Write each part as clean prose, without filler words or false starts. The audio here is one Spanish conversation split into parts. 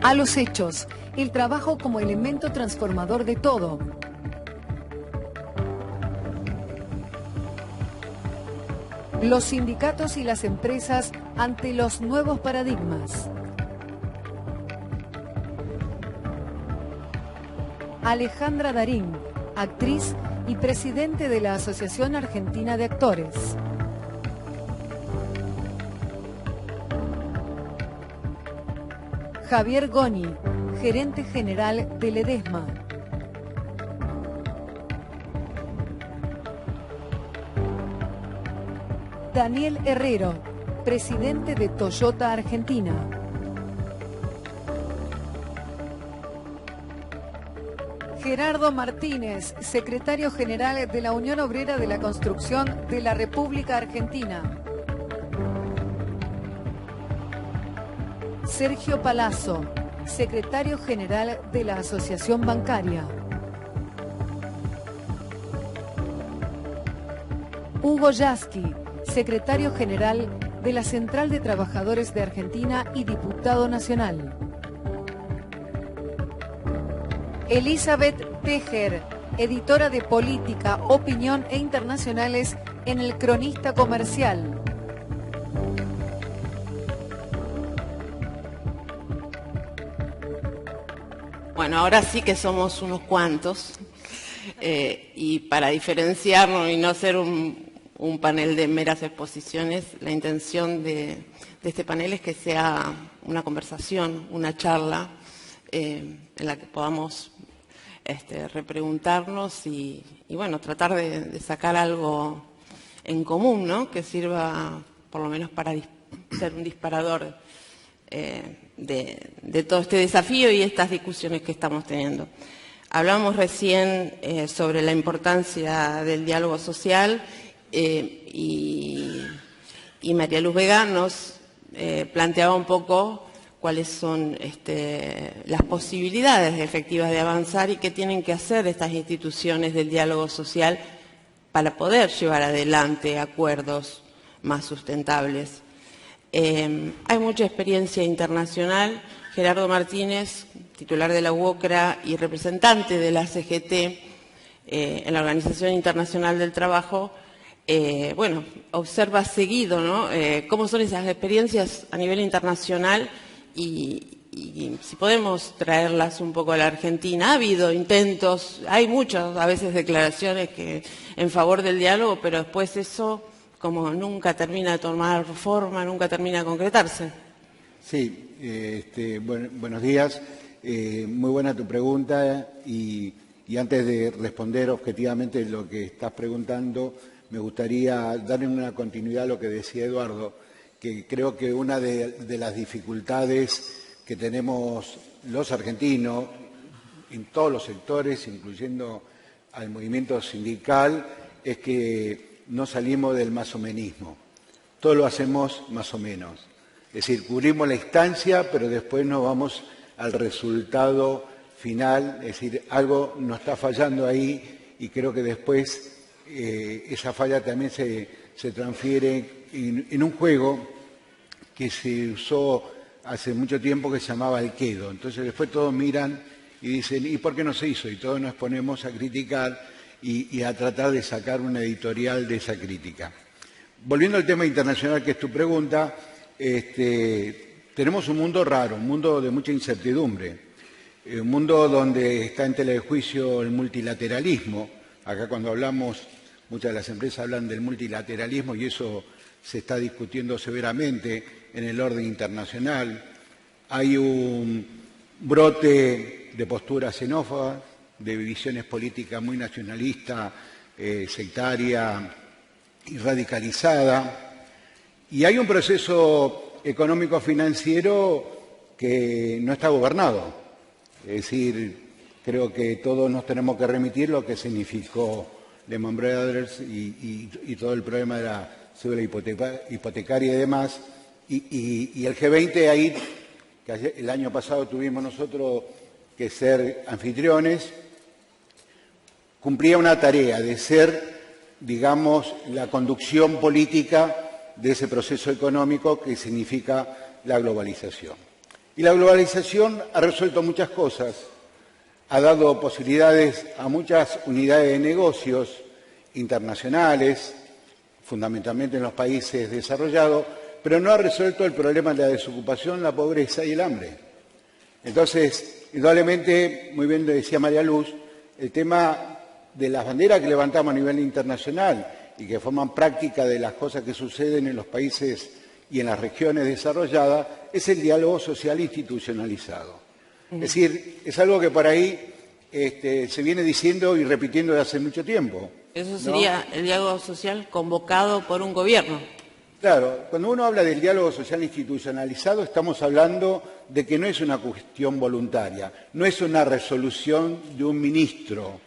A los hechos, el trabajo como elemento transformador de todo. Los sindicatos y las empresas ante los nuevos paradigmas. Alejandra Darín, actriz y presidente de la Asociación Argentina de Actores. Javier Goni, gerente general de Ledesma. Daniel Herrero, presidente de Toyota Argentina. Gerardo Martínez, secretario general de la Unión Obrera de la Construcción de la República Argentina. Sergio Palazzo, secretario general de la Asociación Bancaria. Hugo Yasky, secretario general de la Central de Trabajadores de Argentina y diputado nacional. Elizabeth Tejer, editora de Política, Opinión e Internacionales en El Cronista Comercial. Bueno, ahora sí que somos unos cuantos y para diferenciarnos y no ser un panel de meras exposiciones, la intención de este panel es que sea una conversación, una charla en la que podamos repreguntarnos y bueno, tratar de sacar algo en común, ¿no? Que sirva por lo menos para ser un disparador de todo este desafío y estas discusiones que estamos teniendo. Hablamos recién sobre la importancia del diálogo social y María Luz Vega nos planteaba un poco cuáles son las posibilidades efectivas de avanzar y qué tienen que hacer estas instituciones del diálogo social para poder llevar adelante acuerdos más sustentables. Hay mucha experiencia internacional. Gerardo Martínez, titular de la UOCRA y representante de la CGT en la Organización Internacional del Trabajo, bueno, observa seguido, ¿no? Cómo son esas experiencias a nivel internacional y si podemos traerlas un poco a la Argentina. Ha habido intentos, hay muchas a veces declaraciones en favor del diálogo, pero después eso como nunca termina de tomar forma, nunca termina de concretarse. Sí, buenos días. Muy buena tu pregunta y antes de responder objetivamente lo que estás preguntando, me gustaría darle una continuidad a lo que decía Eduardo, que creo que una de las dificultades que tenemos los argentinos en todos los sectores, incluyendo al movimiento sindical, es que no salimos del masomenismo. Todo lo hacemos más o menos. Es decir, cubrimos la instancia, pero después nos vamos al resultado final. Es decir, algo nos está fallando ahí y creo que después esa falla también se transfiere en un juego que se usó hace mucho tiempo que se llamaba el quedo. Entonces después todos miran y dicen, ¿y por qué no se hizo? Y todos nos ponemos a criticar y a tratar de sacar una editorial de esa crítica. Volviendo al tema internacional, que es tu pregunta, tenemos un mundo raro, un mundo de mucha incertidumbre, un mundo donde está en tela de juicio el multilateralismo. Acá cuando hablamos, muchas de las empresas hablan del multilateralismo y eso se está discutiendo severamente en el orden internacional. Hay un brote de posturas xenófobas, de visiones políticas muy nacionalista, sectaria y radicalizada. Y hay un proceso económico-financiero que no está gobernado. Es decir, creo que todos nos tenemos que remitir lo que significó Lehman Brothers y todo el problema de la seguridad hipotecaria y demás. Y el G20 ahí, que el año pasado tuvimos nosotros que ser anfitriones, cumplía una tarea de ser, digamos, la conducción política de ese proceso económico que significa la globalización. Y la globalización ha resuelto muchas cosas, ha dado posibilidades a muchas unidades de negocios internacionales, fundamentalmente en los países desarrollados, pero no ha resuelto el problema de la desocupación, la pobreza y el hambre. Entonces, indudablemente, muy bien lo decía María Luz, el tema de las banderas que levantamos a nivel internacional y que forman práctica de las cosas que suceden en los países y en las regiones desarrolladas, es el diálogo social institucionalizado. Es decir, es algo que por ahí se viene diciendo y repitiendo desde hace mucho tiempo. Eso sería, ¿no?, el diálogo social convocado por un gobierno. Claro, cuando uno habla del diálogo social institucionalizado, estamos hablando de que no es una cuestión voluntaria, no es una resolución de un ministro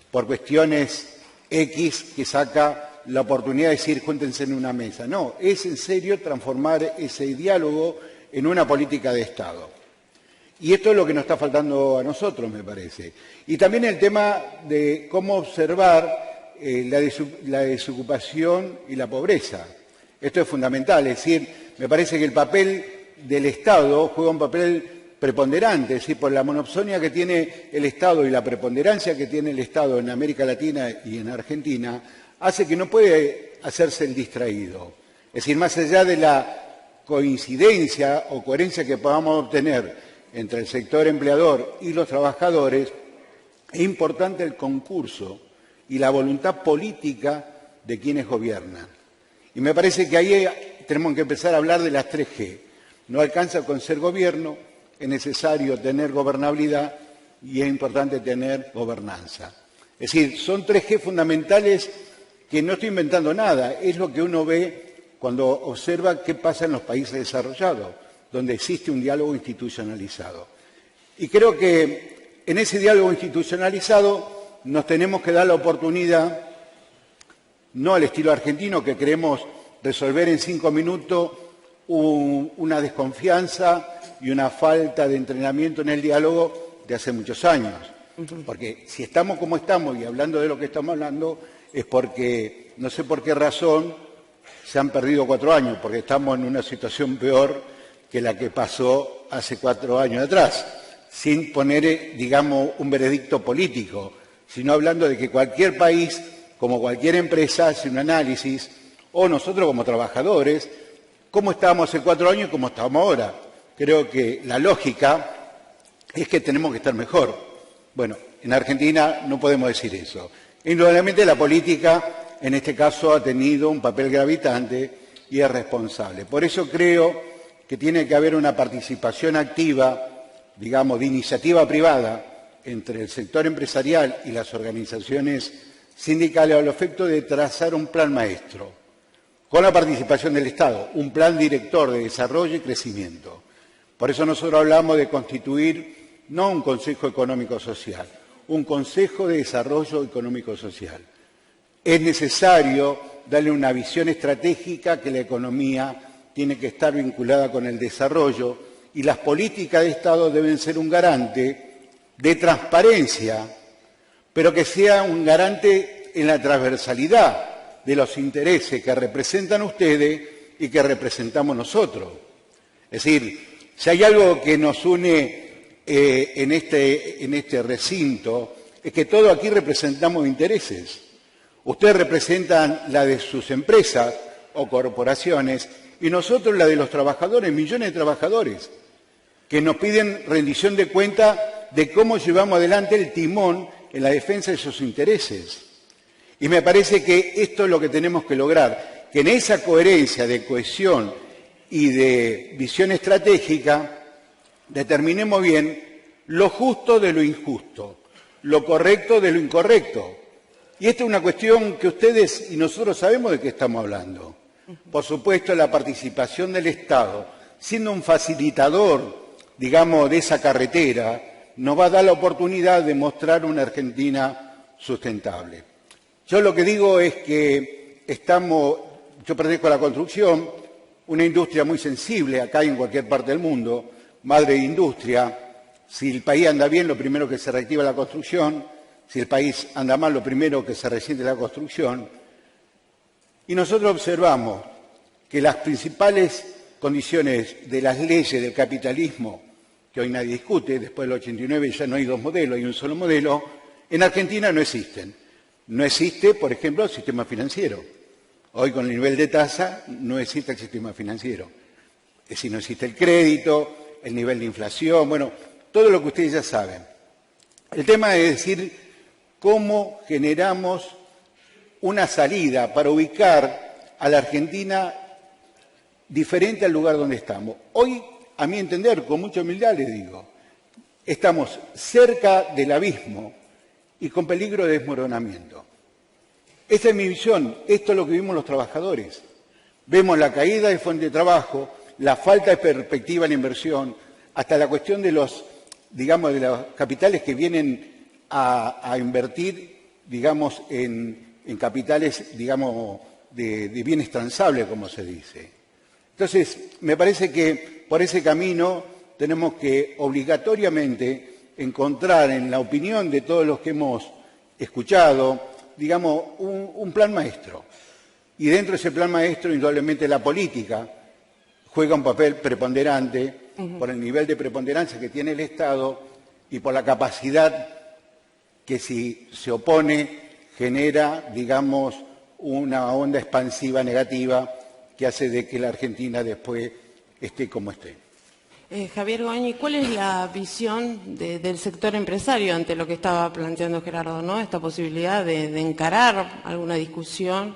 por cuestiones X que saca la oportunidad de decir júntense en una mesa. No, es en serio transformar ese diálogo en una política de Estado. Y esto es lo que nos está faltando a nosotros, me parece. Y también el tema de cómo observar la desocupación y la pobreza. Esto es fundamental, es decir, me parece que el papel del Estado juega un papel preponderante, es decir, por la monopsonia que tiene el Estado y la preponderancia que tiene el Estado en América Latina y en Argentina, hace que no puede hacerse el distraído. Es decir, más allá de la coincidencia o coherencia que podamos obtener entre el sector empleador y los trabajadores, es importante el concurso y la voluntad política de quienes gobiernan. Y me parece que ahí tenemos que empezar a hablar de las 3G. No alcanza con ser gobierno, es necesario tener gobernabilidad y es importante tener gobernanza. Es decir, son 3G fundamentales que no estoy inventando nada, es lo que uno ve cuando observa qué pasa en los países desarrollados, donde existe un diálogo institucionalizado. Y creo que en ese diálogo institucionalizado nos tenemos que dar la oportunidad, no al estilo argentino, que queremos resolver en 5 minutos una desconfianza y una falta de entrenamiento en el diálogo de hace muchos años. Porque si estamos como estamos y hablando de lo que estamos hablando, es porque no sé por qué razón se han perdido 4 años, porque estamos en una situación peor que la que pasó hace 4 años atrás, sin poner, digamos, un veredicto político, sino hablando de que cualquier país, como cualquier empresa, hace un análisis, o nosotros como trabajadores, cómo estábamos hace 4 años y cómo estamos ahora. Creo que la lógica es que tenemos que estar mejor. Bueno, en Argentina no podemos decir eso. Indudablemente la política, en este caso, ha tenido un papel gravitante y es responsable. Por eso creo que tiene que haber una participación activa, digamos, de iniciativa privada entre el sector empresarial y las organizaciones sindicales al efecto de trazar un plan maestro, con la participación del Estado, un plan director de desarrollo y crecimiento. Por eso nosotros hablamos de constituir no un Consejo Económico-Social, un Consejo de Desarrollo Económico-Social. Es necesario darle una visión estratégica que la economía tiene que estar vinculada con el desarrollo y las políticas de Estado deben ser un garante de transparencia, pero que sea un garante en la transversalidad de los intereses que representan ustedes y que representamos nosotros. Es decir, si hay algo que nos une en este recinto, es que todos aquí representamos intereses. Ustedes representan la de sus empresas o corporaciones y nosotros la de los trabajadores, millones de trabajadores, que nos piden rendición de cuenta de cómo llevamos adelante el timón en la defensa de sus intereses. Y me parece que esto es lo que tenemos que lograr, que en esa coherencia de cohesión y de visión estratégica determinemos bien lo justo de lo injusto, lo correcto de lo incorrecto. Y esta es una cuestión que ustedes y nosotros sabemos de qué estamos hablando. Por supuesto, la participación del Estado, siendo un facilitador, digamos, de esa carretera, nos va a dar la oportunidad de mostrar una Argentina sustentable. Yo lo que digo es que yo pertenezco a la construcción, una industria muy sensible acá y en cualquier parte del mundo, madre de industria. Si el país anda bien, lo primero que se reactiva es la construcción. Si el país anda mal, lo primero que se resiente es la construcción. Y nosotros observamos que las principales condiciones de las leyes del capitalismo que hoy nadie discute, después del 89 ya no hay dos modelos, hay un solo modelo, en Argentina no existen. No existe, por ejemplo, el sistema financiero. Hoy con el nivel de tasa no existe el sistema financiero. Es decir, no existe el crédito, el nivel de inflación, bueno, todo lo que ustedes ya saben. El tema es decir, cómo generamos una salida para ubicar a la Argentina diferente al lugar donde estamos. Hoy, a mi entender, con mucha humildad les digo, estamos cerca del abismo y con peligro de desmoronamiento. Esta es mi visión, esto es lo que vimos los trabajadores. Vemos la caída de fuente de trabajo, la falta de perspectiva en la inversión, hasta la cuestión de los, digamos, de los capitales que vienen a invertir, digamos, en capitales, digamos, de bienes transables, como se dice. Entonces, me parece que por ese camino tenemos que obligatoriamente encontrar en la opinión de todos los que hemos escuchado, digamos, un plan maestro. Y dentro de ese plan maestro, indudablemente, la política juega un papel preponderante por el nivel de preponderancia que tiene el Estado y por la capacidad que, si se opone, genera, digamos, una onda expansiva negativa que hace de que la Argentina después esté como esté. Javier Goñi, ¿cuál es la visión del sector empresario ante lo que estaba planteando Gerardo, ¿no? Esta posibilidad de encarar alguna discusión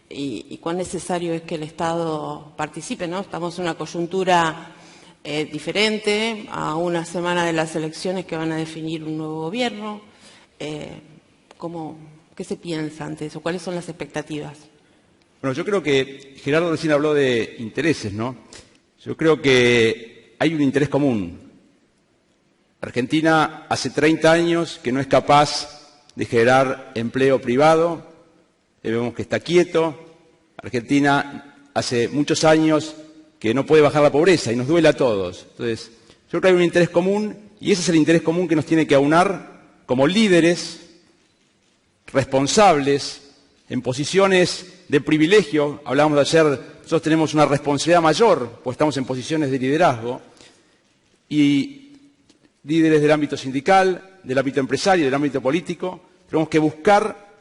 y cuán necesario es que el Estado participe, ¿no? Estamos en una coyuntura diferente, a una semana de las elecciones que van a definir un nuevo gobierno. ¿Qué se piensa ante eso? ¿Cuáles son las expectativas? Bueno, yo creo que Gerardo recién habló de intereses, ¿no? Yo creo que hay un interés común. Argentina hace 30 años que no es capaz de generar empleo privado, vemos que está quieto. Argentina hace muchos años que no puede bajar la pobreza y nos duele a todos. Entonces, yo creo que hay un interés común y ese es el interés común que nos tiene que aunar como líderes responsables en posiciones de privilegio. Hablábamos de ayer, nosotros tenemos una responsabilidad mayor, pues estamos en posiciones de liderazgo, y líderes del ámbito sindical, del ámbito empresario, del ámbito político, tenemos que buscar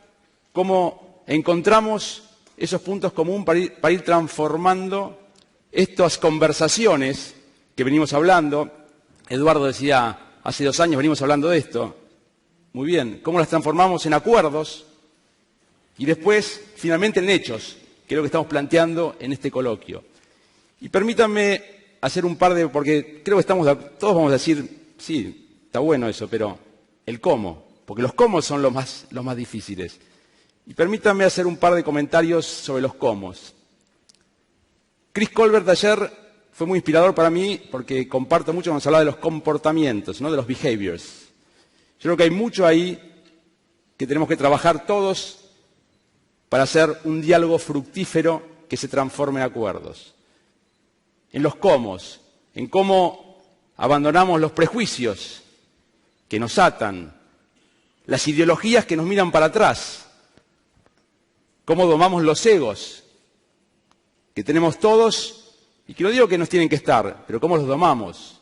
cómo encontramos esos puntos comunes para ir transformando estas conversaciones que venimos hablando. Eduardo decía, hace 2 años venimos hablando de esto. Muy bien, cómo las transformamos en acuerdos y después, finalmente, en hechos, que es lo que estamos planteando en este coloquio. Y permítanme hacer un par de, porque creo que todos vamos a decir, sí, está bueno eso, pero el cómo, porque los cómo son los más difíciles. Y permítanme hacer un par de comentarios sobre los cómo. Chris Colbert ayer fue muy inspirador para mí porque comparto mucho cuando se habla de los comportamientos, ¿no? De los behaviors. Yo creo que hay mucho ahí que tenemos que trabajar todos para hacer un diálogo fructífero que se transforme en acuerdos. En los cómo, en cómo abandonamos los prejuicios que nos atan, las ideologías que nos miran para atrás, cómo domamos los egos que tenemos todos y que no digo que nos tienen que estar, pero cómo los domamos.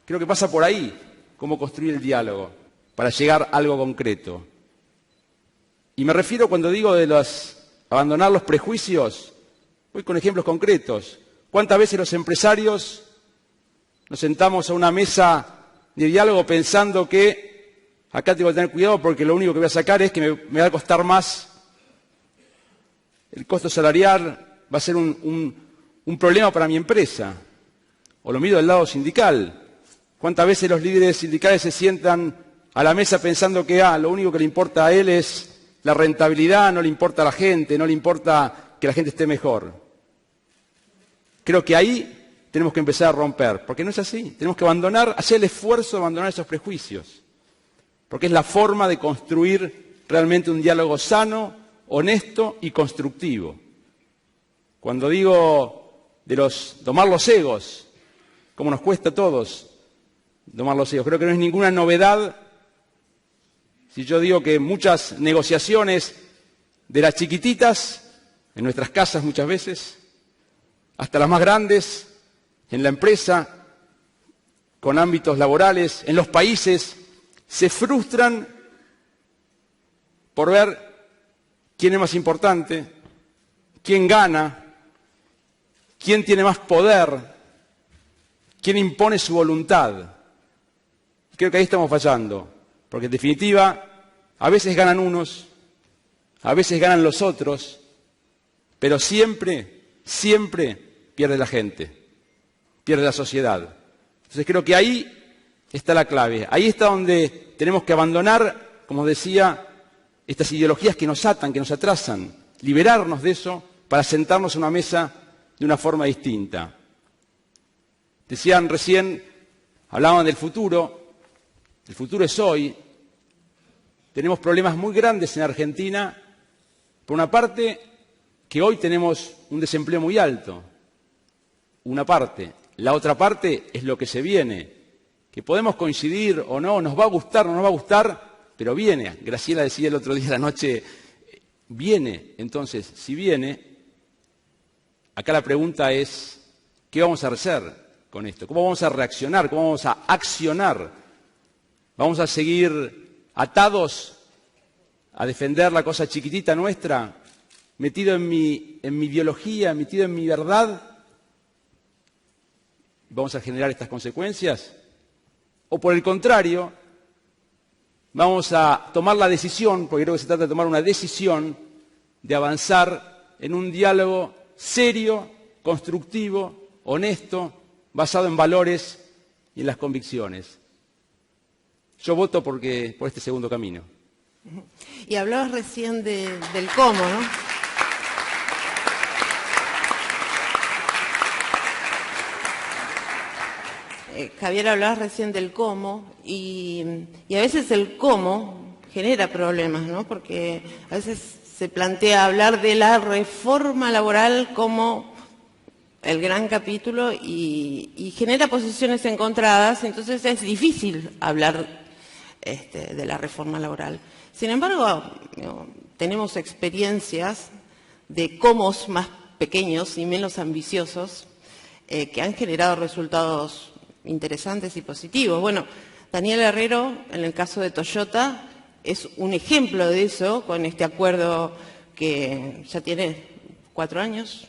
Creo que pasa por ahí, cómo construir el diálogo para llegar a algo concreto. Y me refiero, cuando digo de abandonar los prejuicios, voy con ejemplos concretos. ¿Cuántas veces los empresarios nos sentamos a una mesa de diálogo pensando que acá tengo que tener cuidado porque lo único que voy a sacar es que me va a costar más, el costo salarial va a ser un problema para mi empresa? O lo miro del lado sindical. ¿Cuántas veces los líderes sindicales se sientan a la mesa pensando que lo único que le importa a él es la rentabilidad, no le importa a la gente, no le importa que la gente esté mejor? Creo que ahí tenemos que empezar a romper, porque no es así. Tenemos que hacer el esfuerzo de abandonar esos prejuicios, porque es la forma de construir realmente un diálogo sano, honesto y constructivo. Cuando digo de domar los egos, como nos cuesta a todos domar los egos, creo que no es ninguna novedad si yo digo que muchas negociaciones, de las chiquititas, en nuestras casas muchas veces, hasta las más grandes, en la empresa, con ámbitos laborales en los países se frustran por ver quién es más importante, quién gana, quién tiene más poder, quién impone su voluntad. Creo que ahí estamos fallando, porque en definitiva a veces ganan unos, a veces ganan los otros, pero siempre, siempre pierde la gente, pierde la sociedad. Entonces creo que ahí está la clave, ahí está donde tenemos que abandonar, como decía, estas ideologías que nos atan, que nos atrasan, liberarnos de eso para sentarnos a una mesa de una forma distinta. Decían recién, hablaban del futuro, el futuro es hoy. Tenemos problemas muy grandes en Argentina, por una parte, que hoy tenemos un desempleo muy alto, una parte. La otra parte es lo que se viene, que podemos coincidir o no, nos va a gustar o no nos va a gustar, pero viene. Graciela decía el otro día de la noche, viene. Entonces, si viene, acá la pregunta es, ¿qué vamos a hacer con esto? ¿Cómo vamos a reaccionar? ¿Cómo vamos a accionar? ¿Vamos a seguir atados a defender la cosa chiquitita nuestra, metido en mi ideología, metido en mi verdad? ¿Vamos a generar estas consecuencias? ¿O por el contrario, vamos a tomar la decisión, porque creo que se trata de tomar una decisión, de avanzar en un diálogo serio, constructivo, honesto, basado en valores y en las convicciones? Yo voto por este segundo camino. Y hablabas recién del cómo, ¿no? Javier, hablabas recién del cómo y a veces el cómo genera problemas, ¿no? Porque a veces se plantea hablar de la reforma laboral como el gran capítulo y genera posiciones encontradas, entonces es difícil hablar de la reforma laboral. Sin embargo, tenemos experiencias de cómos más pequeños y menos ambiciosos que han generado resultados interesantes y positivos. Bueno, Daniel Herrero, en el caso de Toyota, es un ejemplo de eso, con este acuerdo que ya tiene 4 años,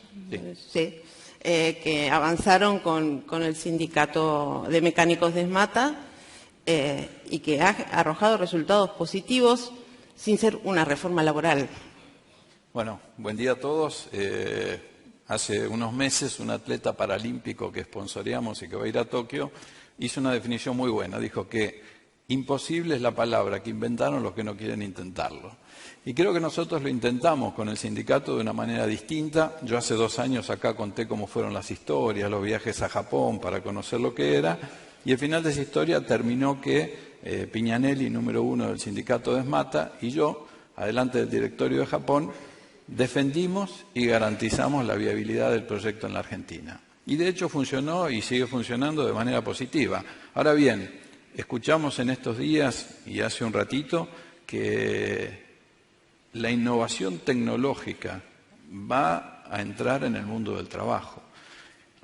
sí, que avanzaron con el sindicato de mecánicos de ESMATA y que ha arrojado resultados positivos sin ser una reforma laboral. Bueno, buen día a todos. Hace unos meses un atleta paralímpico que sponsoreamos y que va a ir a Tokio hizo una definición muy buena. Dijo que imposible es la palabra que inventaron los que no quieren intentarlo. Y creo que nosotros lo intentamos con el sindicato de una manera distinta. Yo hace 2 años acá conté cómo fueron las historias, los viajes a Japón para conocer lo que era. Y el final de esa historia terminó que Piñanelli, número 1 del sindicato de ESMATA, y yo, adelante del directorio de Japón, defendimos y garantizamos la viabilidad del proyecto en la Argentina. Y de hecho funcionó y sigue funcionando de manera positiva. Ahora bien, escuchamos en estos días y hace un ratito que la innovación tecnológica va a entrar en el mundo del trabajo.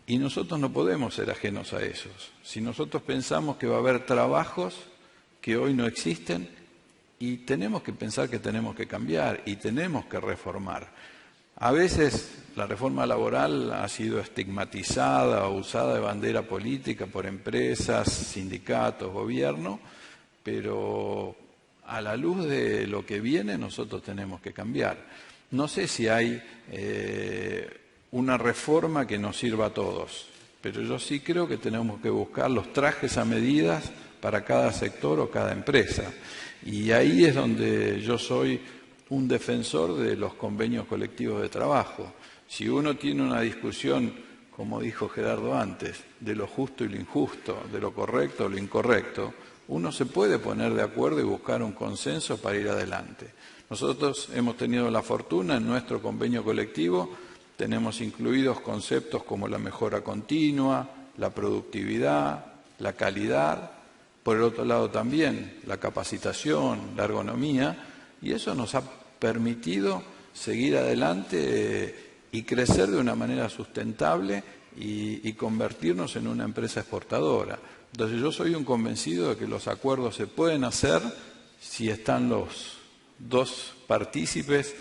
Y nosotros no podemos ser ajenos a esos. Si nosotros pensamos que va a haber trabajos que hoy no existen, y tenemos que pensar que tenemos que cambiar y tenemos que reformar. A veces la reforma laboral ha sido estigmatizada o usada de bandera política por empresas, sindicatos, gobierno, pero a la luz de lo que viene nosotros tenemos que cambiar. No sé si hay una reforma que nos sirva a todos, pero yo sí creo que tenemos que buscar los trajes a medidas para cada sector o cada empresa. Y ahí es donde yo soy un defensor de los convenios colectivos de trabajo. Si uno tiene una discusión, como dijo Gerardo antes, de lo justo y lo injusto, de lo correcto o lo incorrecto, uno se puede poner de acuerdo y buscar un consenso para ir adelante. Nosotros hemos tenido la fortuna en nuestro convenio colectivo, tenemos incluidos conceptos como la mejora continua, la productividad, la calidad. Por el otro lado también la capacitación, la ergonomía, y eso nos ha permitido seguir adelante y crecer de una manera sustentable y convertirnos en una empresa exportadora. Entonces yo soy un convencido de que los acuerdos se pueden hacer si están los dos partícipes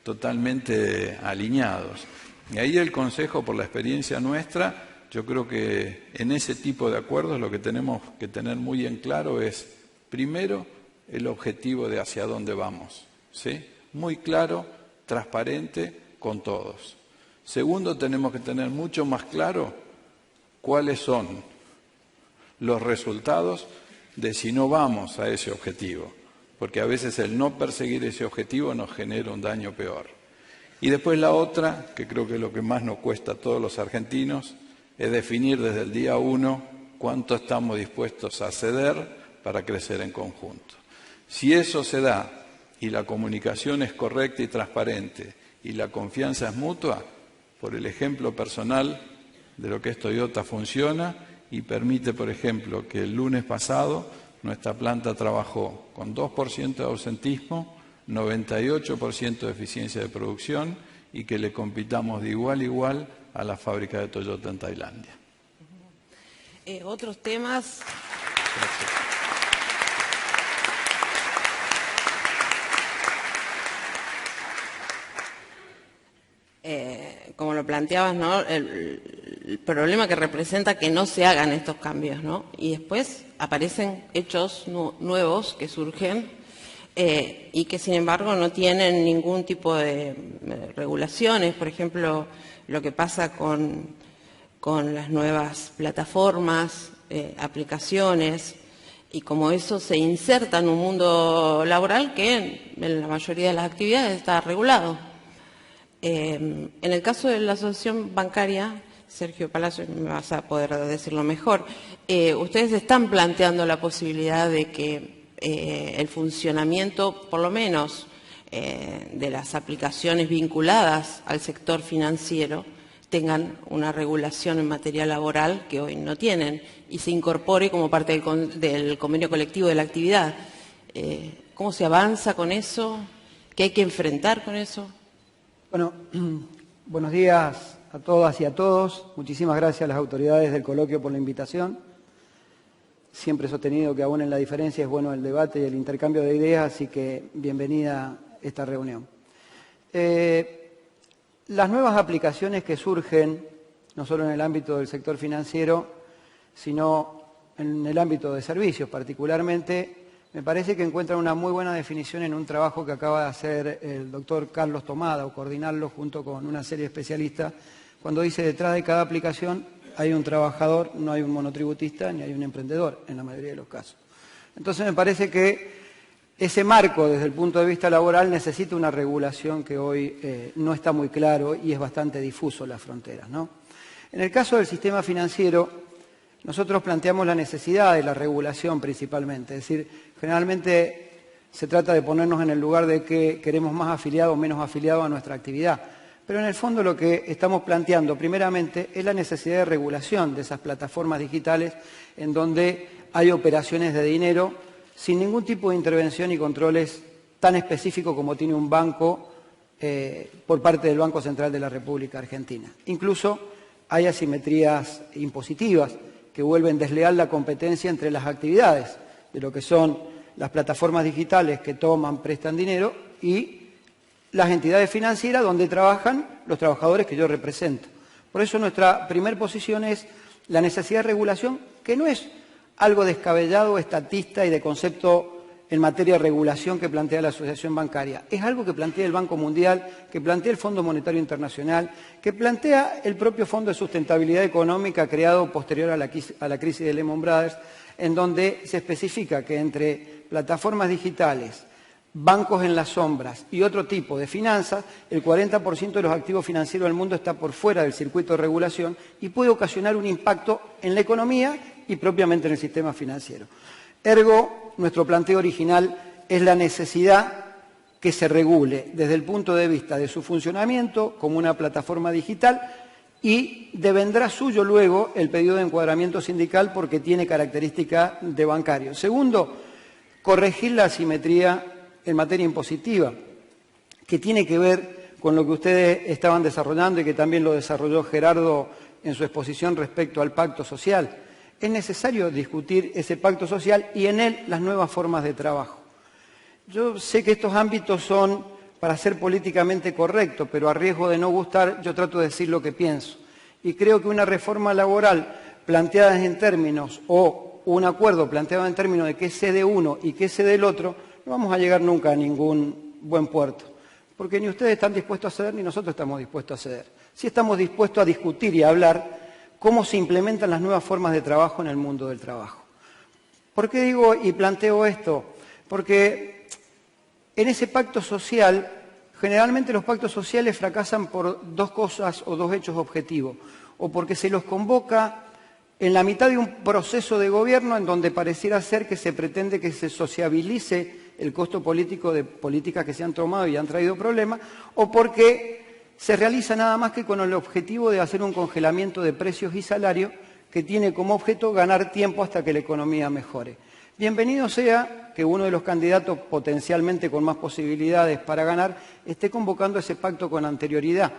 totalmente alineados. Y ahí el consejo, por la experiencia nuestra, yo creo que en ese tipo de acuerdos lo que tenemos que tener muy en claro es, primero, el objetivo de hacia dónde vamos, ¿sí? Muy claro, transparente con todos. Segundo, tenemos que tener mucho más claro cuáles son los resultados de si no vamos a ese objetivo, porque a veces el no perseguir ese objetivo nos genera un daño peor. Y después la otra, que creo que es lo que más nos cuesta a todos los argentinos, es definir desde el día 1 cuánto estamos dispuestos a ceder para crecer en conjunto. Si eso se da y la comunicación es correcta y transparente y la confianza es mutua, por el ejemplo personal de lo que es Toyota funciona y permite, por ejemplo, que el lunes pasado nuestra planta trabajó con 2% de ausentismo, 98% de eficiencia de producción y que le compitamos de igual a igual a la fábrica de Toyota en Tailandia. Otros temas. Gracias. Como lo planteabas, ¿no? El problema que representa que no se hagan estos cambios, ¿no? Y después aparecen hechos nuevos que surgen y que, sin embargo, no tienen ningún tipo de regulaciones. Por ejemplo, lo que pasa con las nuevas plataformas, aplicaciones, y como eso se inserta en un mundo laboral que en la mayoría de las actividades está regulado. En el caso de la asociación bancaria, Sergio Palacio, me vas a poder decirlo mejor, ustedes están planteando la posibilidad de que el funcionamiento, por lo menos, de las aplicaciones vinculadas al sector financiero tengan una regulación en materia laboral que hoy no tienen y se incorpore como parte del convenio colectivo de la actividad. ¿Cómo se avanza con eso? ¿Qué hay que enfrentar con eso? Bueno, buenos días a todas y a todos. Muchísimas gracias a las autoridades del coloquio por la invitación. Siempre he sostenido que aún en la diferencia es bueno el debate y el intercambio de ideas, así que bienvenida esta reunión. Las nuevas aplicaciones que surgen, no solo en el ámbito del sector financiero, sino en el ámbito de servicios particularmente, me parece que encuentran una muy buena definición en un trabajo que acaba de hacer el doctor Carlos Tomada, o coordinarlo junto con una serie de especialistas, cuando dice detrás de cada aplicación hay un trabajador, no hay un monotributista ni hay un emprendedor en la mayoría de los casos. Entonces me parece que ese marco desde el punto de vista laboral necesita una regulación que hoy no está muy claro y es bastante difuso las fronteras, ¿no? En el caso del sistema financiero, nosotros planteamos la necesidad de la regulación principalmente, es decir, generalmente se trata de ponernos en el lugar de que queremos más afiliados o menos afiliados a nuestra actividad. Pero en el fondo lo que estamos planteando primeramente es la necesidad de regulación de esas plataformas digitales en donde hay operaciones de dinero sin ningún tipo de intervención y controles tan específicos como tiene un banco por parte del Banco Central de la República Argentina. Incluso hay asimetrías impositivas que vuelven desleal la competencia entre las actividades de lo que son las plataformas digitales que toman, prestan dinero y las entidades financieras donde trabajan los trabajadores que yo represento. Por eso nuestra primera posición es la necesidad de regulación, que no es algo descabellado, estatista y de concepto en materia de regulación que plantea la Asociación Bancaria. Es algo que plantea el Banco Mundial, que plantea el Fondo Monetario Internacional, que plantea el propio Fondo de Sustentabilidad Económica creado posterior a la crisis de Lehman Brothers, en donde se especifica que entre plataformas digitales, bancos en las sombras y otro tipo de finanzas, el 40% de los activos financieros del mundo está por fuera del circuito de regulación y puede ocasionar un impacto en la economía y propiamente en el sistema financiero. Ergo, nuestro planteo original es la necesidad que se regule desde el punto de vista de su funcionamiento como una plataforma digital y devendrá suyo luego el pedido de encuadramiento sindical porque tiene característica de bancario. Segundo, corregir la asimetría en materia impositiva, que tiene que ver con lo que ustedes estaban desarrollando y que también lo desarrolló Gerardo en su exposición respecto al pacto social. es necesario discutir ese pacto social y en él las nuevas formas de trabajo. Yo sé que estos ámbitos son para ser políticamente correcto, pero a riesgo de no gustar, yo trato de decir lo que pienso. Y creo que una reforma laboral planteada en términos, o un acuerdo planteado en términos de qué cede uno y qué cede el otro, no vamos a llegar nunca a ningún buen puerto. Porque ni ustedes están dispuestos a ceder, ni nosotros estamos dispuestos a ceder. Sí estamos dispuestos a discutir y a hablar cómo se implementan las nuevas formas de trabajo en el mundo del trabajo. ¿Por qué digo y planteo esto? Porque en ese pacto social, generalmente los pactos sociales fracasan por dos cosas o dos hechos objetivos. O porque se los convoca en la mitad de un proceso de gobierno en donde pareciera ser que se pretende que se sociabilice el costo político de políticas que se han tomado y han traído problemas, o porque se realiza nada más que con el objetivo de hacer un congelamiento de precios y salarios que tiene como objeto ganar tiempo hasta que la economía mejore. Bienvenido sea que uno de los candidatos potencialmente con más posibilidades para ganar esté convocando ese pacto con anterioridad,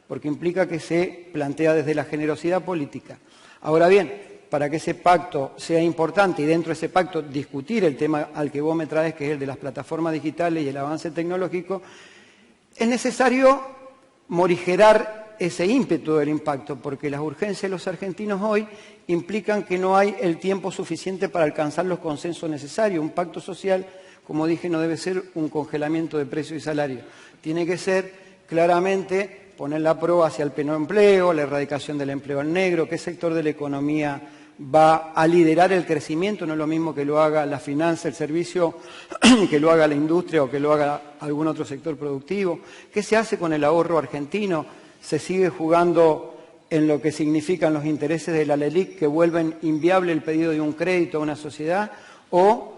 porque implica que se plantea desde la generosidad política. Ahora bien, para que ese pacto sea importante y dentro de ese pacto discutir el tema al que vos me traes, que es el de las plataformas digitales y el avance tecnológico, es necesario morigerar ese ímpetu del impacto, porque las urgencias de los argentinos hoy implican que no hay el tiempo suficiente para alcanzar los consensos necesarios. Un pacto social, como dije, no debe ser un congelamiento de precios y salarios. Tiene que ser claramente poner la prueba hacia el pleno empleo, la erradicación del empleo al negro, qué sector de la economía va a liderar el crecimiento, no es lo mismo que lo haga la finanza, el servicio, que lo haga la industria o que lo haga algún otro sector productivo. ¿Qué se hace con el ahorro argentino? ¿Se sigue jugando en lo que significan los intereses de la LELIC que vuelven inviable el pedido de un crédito a una sociedad? ¿O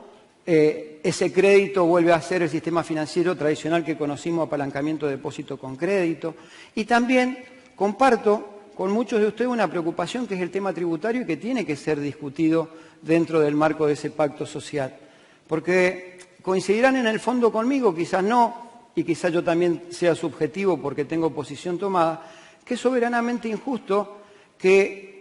ese crédito vuelve a ser el sistema financiero tradicional que conocimos, apalancamiento de depósito con crédito? Y también comparto con muchos de ustedes una preocupación que es el tema tributario y que tiene que ser discutido dentro del marco de ese pacto social. Porque coincidirán en el fondo conmigo, quizás no, y quizás yo también sea subjetivo porque tengo posición tomada, que es soberanamente injusto que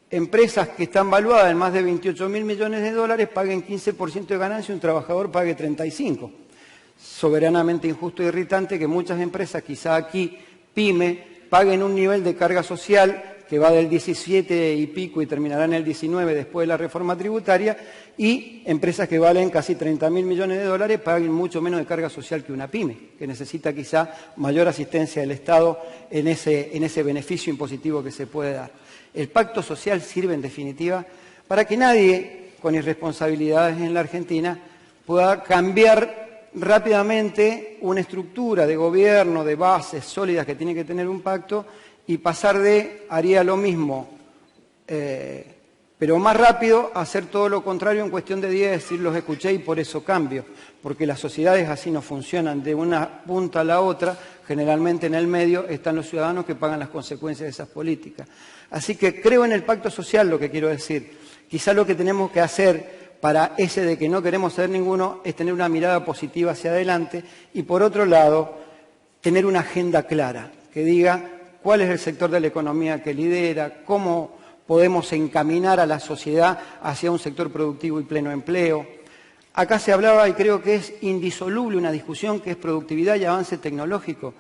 empresas que están valuadas en más de 28.000 millones de dólares paguen 15% de ganancia y un trabajador pague 35%. Soberanamente injusto e irritante que muchas empresas, quizá aquí, pyme, paguen un nivel de carga social que va del 17 y pico y terminará en el 19 después de la reforma tributaria, y empresas que valen casi 30.000 millones de dólares paguen mucho menos de carga social que una pyme, que necesita quizá mayor asistencia del Estado en ese beneficio impositivo que se puede dar. El pacto social sirve, en definitiva, para que nadie con irresponsabilidades en la Argentina pueda cambiar rápidamente una estructura de gobierno, de bases sólidas que tiene que tener un pacto, y pasar de haría lo mismo, pero más rápido, a hacer todo lo contrario en cuestión de días, decir los escuché y por eso cambio, porque las sociedades así no funcionan, de una punta a la otra, generalmente en el medio están los ciudadanos que pagan las consecuencias de esas políticas. Así que creo en el pacto social, lo que quiero decir. Quizá lo que tenemos que hacer para ese de que no queremos ceder ninguno es tener una mirada positiva hacia adelante y, por otro lado, tener una agenda clara que diga cuál es el sector de la economía que lidera, cómo podemos encaminar a la sociedad hacia un sector productivo y pleno empleo. Acá se hablaba, y creo que es indisoluble una discusión, que es productividad y avance tecnológico.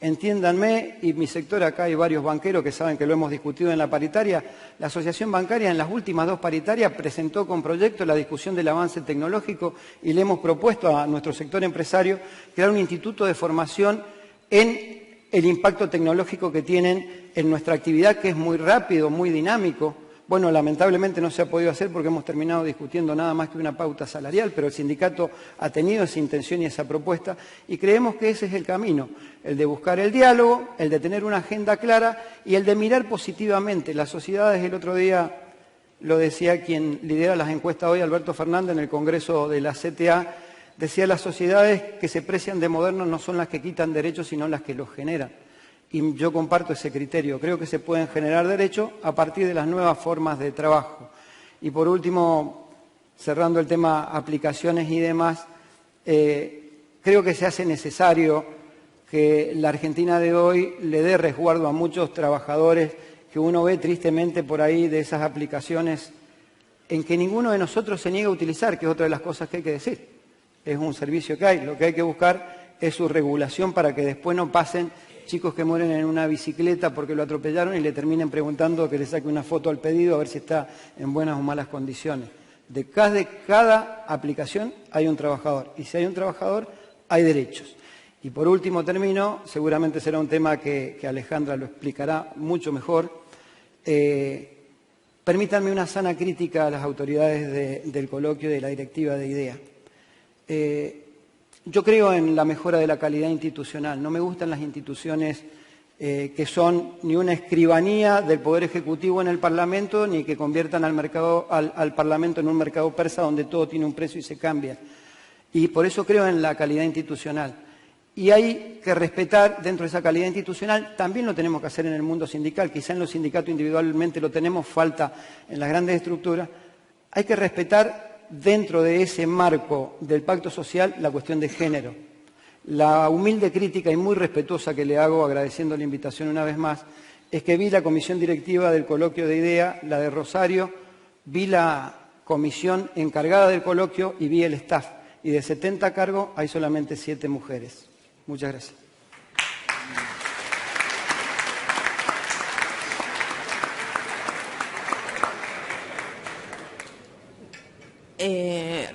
Entiéndanme, y mi sector, acá hay varios banqueros que saben que lo hemos discutido en la paritaria, la Asociación Bancaria en las últimas dos paritarias presentó con proyecto la discusión del avance tecnológico y le hemos propuesto a nuestro sector empresario crear un instituto de formación en el impacto tecnológico que tienen en nuestra actividad, que es muy rápido, muy dinámico. Bueno, lamentablemente no se ha podido hacer porque hemos terminado discutiendo nada más que una pauta salarial, pero el sindicato ha tenido esa intención y esa propuesta y creemos que ese es el camino, el de buscar el diálogo, el de tener una agenda clara y el de mirar positivamente. Las sociedades, el otro día lo decía quien lidera las encuestas hoy, Alberto Fernández, en el Congreso de la CTA, decía: las sociedades que se precian de modernos no son las que quitan derechos, sino las que los generan. Y yo comparto ese criterio. Creo que se pueden generar derechos a partir de las nuevas formas de trabajo. Y por último, cerrando el tema aplicaciones y demás, creo que se hace necesario que la Argentina de hoy le dé resguardo a muchos trabajadores que uno ve tristemente por ahí de esas aplicaciones en que ninguno de nosotros se niega a utilizar, que es otra de las cosas que hay que decir. Es un servicio que hay, lo que hay que buscar es su regulación para que después no pasen chicos que mueren en una bicicleta porque lo atropellaron y le terminen preguntando que le saque una foto al pedido a ver si está en buenas o malas condiciones. De cada aplicación hay un trabajador, y si hay un trabajador hay derechos. Y por último termino, seguramente será un tema que Alejandra lo explicará mucho mejor. Permítanme una sana crítica a las autoridades del coloquio y de la directiva de IDEA. Yo creo en la mejora de la calidad institucional. No me gustan las instituciones que son ni una escribanía del Poder Ejecutivo en el Parlamento, ni que conviertan al Parlamento en un mercado persa donde todo tiene un precio y se cambia. Y por eso creo en la calidad institucional. Y hay que respetar dentro de esa calidad institucional, también lo tenemos que hacer en el mundo sindical, quizá en los sindicatos individualmente lo tenemos, falta en las grandes estructuras, hay que respetar dentro de ese marco del pacto social la cuestión de género. La humilde crítica y muy respetuosa que le hago, agradeciendo la invitación una vez más, es que vi la comisión directiva del coloquio de IDEA, la de Rosario, vi la comisión encargada del coloquio y vi el staff. Y de 70 cargos hay solamente 7 mujeres. Muchas gracias.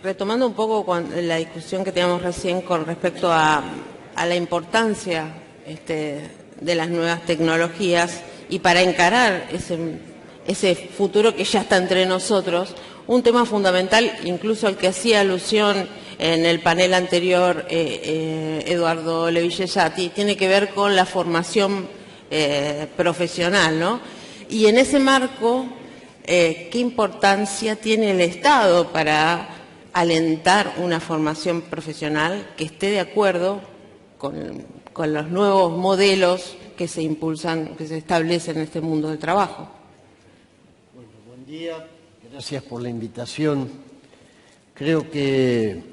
Retomando un poco la discusión que teníamos recién con respecto a la importancia de las nuevas tecnologías y para encarar ese futuro que ya está entre nosotros, un tema fundamental, incluso al que hacía alusión en el panel anterior Eduardo Levillellati, tiene que ver con la formación profesional, ¿no? Y en ese marco, ¿qué importancia tiene el Estado para alentar una formación profesional que esté de acuerdo con los nuevos modelos que se impulsan, que se establecen en este mundo del trabajo? Bueno, buen día, gracias por la invitación. Creo que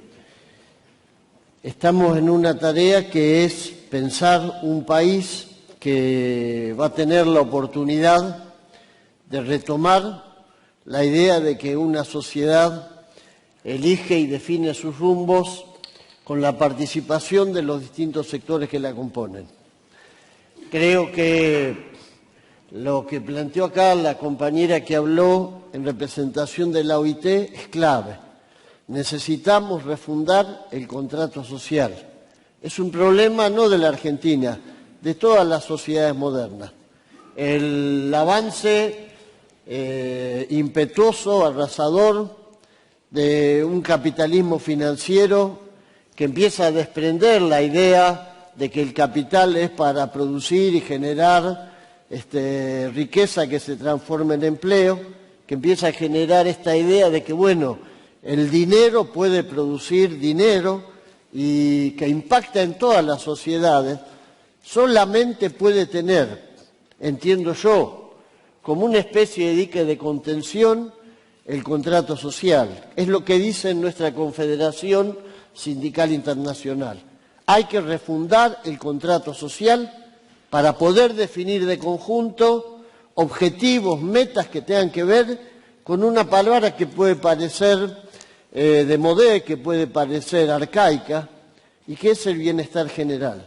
estamos en una tarea que es pensar un país que va a tener la oportunidad de retomar la idea de que una sociedad elige y define sus rumbos con la participación de los distintos sectores que la componen. Creo que lo que planteó acá la compañera que habló en representación de la OIT es clave. Necesitamos refundar el contrato social. Es un problema no de la Argentina, de todas las sociedades modernas. El avance impetuoso, arrasador de un capitalismo financiero que empieza a desprender la idea de que el capital es para producir y generar riqueza que se transforme en empleo, que empieza a generar esta idea de que, bueno, el dinero puede producir dinero y que impacta en todas las sociedades, solamente puede tener, entiendo yo, como una especie de dique de contención el contrato social. Es lo que dice nuestra Confederación Sindical Internacional. Hay que refundar el contrato social para poder definir de conjunto objetivos, metas que tengan que ver con una palabra que puede parecer de modé, que puede parecer arcaica, y que es el bienestar general.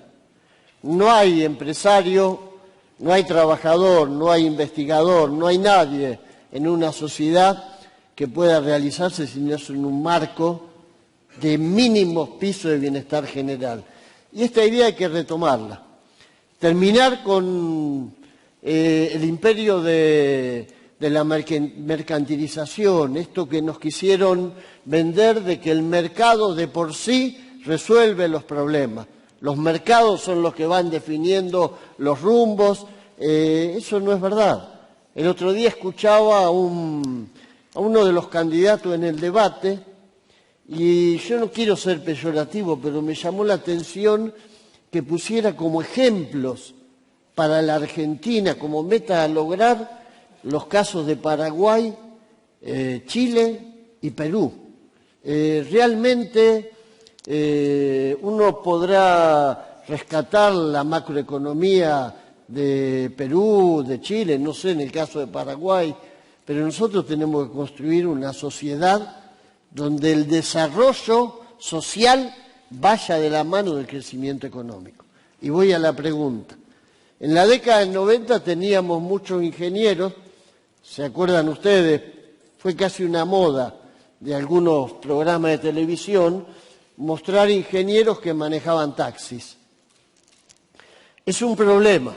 No hay empresario, no hay trabajador, no hay investigador, no hay nadie en una sociedad que pueda realizarse si no es en un marco de mínimos pisos de bienestar general. Y esta idea hay que retomarla. Terminar con el imperio de la mercantilización, esto que nos quisieron vender de que el mercado de por sí resuelve los problemas. Los mercados son los que van definiendo los rumbos. Eso no es verdad. El otro día escuchaba a uno de los candidatos en el debate, y yo no quiero ser peyorativo, pero me llamó la atención que pusiera como ejemplos para la Argentina, como meta a lograr, los casos de Paraguay, Chile y Perú. Realmente uno podrá rescatar la macroeconomía de Perú, de Chile, no sé, en el caso de Paraguay, pero nosotros tenemos que construir una sociedad donde el desarrollo social vaya de la mano del crecimiento económico. Y voy a la pregunta. En la década del 90 teníamos muchos ingenieros, ¿se acuerdan ustedes? Fue casi una moda de algunos programas de televisión mostrar ingenieros que manejaban taxis. Es un problema.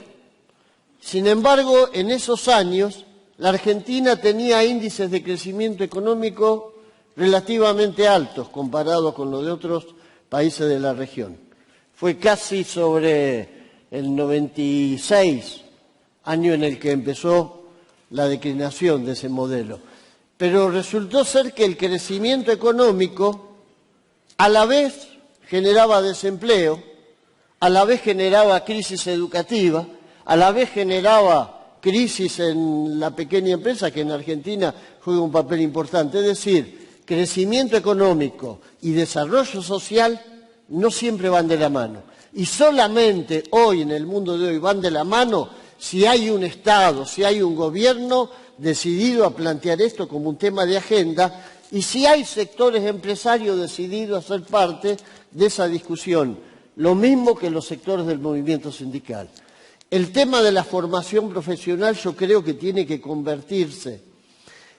Sin embargo, en esos años, la Argentina tenía índices de crecimiento económico relativamente altos comparados con los de otros países de la región. Fue casi sobre el 96, año en el que empezó la declinación de ese modelo. Pero resultó ser que el crecimiento económico a la vez generaba desempleo, a la vez generaba crisis educativa, a la vez generaba crisis en la pequeña empresa, que en Argentina juega un papel importante. Es decir, crecimiento económico y desarrollo social no siempre van de la mano. Y solamente hoy, en el mundo de hoy, van de la mano si hay un Estado, si hay un gobierno decidido a plantear esto como un tema de agenda y si hay sectores empresarios decididos a ser parte de esa discusión, lo mismo que los sectores del movimiento sindical. El tema de la formación profesional yo creo que tiene que convertirse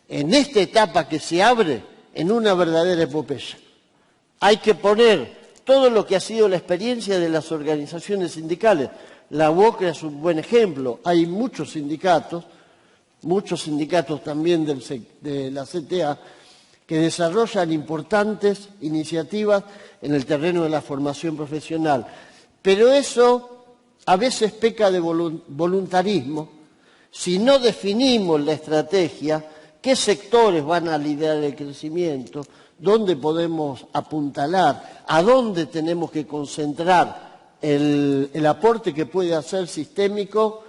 en esta etapa que se abre en una verdadera epopeya. Hay que poner todo lo que ha sido la experiencia de las organizaciones sindicales. La UOCRA es un buen ejemplo. Hay muchos sindicatos también de la CTA, que desarrollan importantes iniciativas en el terreno de la formación profesional. Pero eso a veces peca de voluntarismo si no definimos la estrategia, qué sectores van a liderar el crecimiento, dónde podemos apuntalar, a dónde tenemos que concentrar el aporte que puede hacer sistémico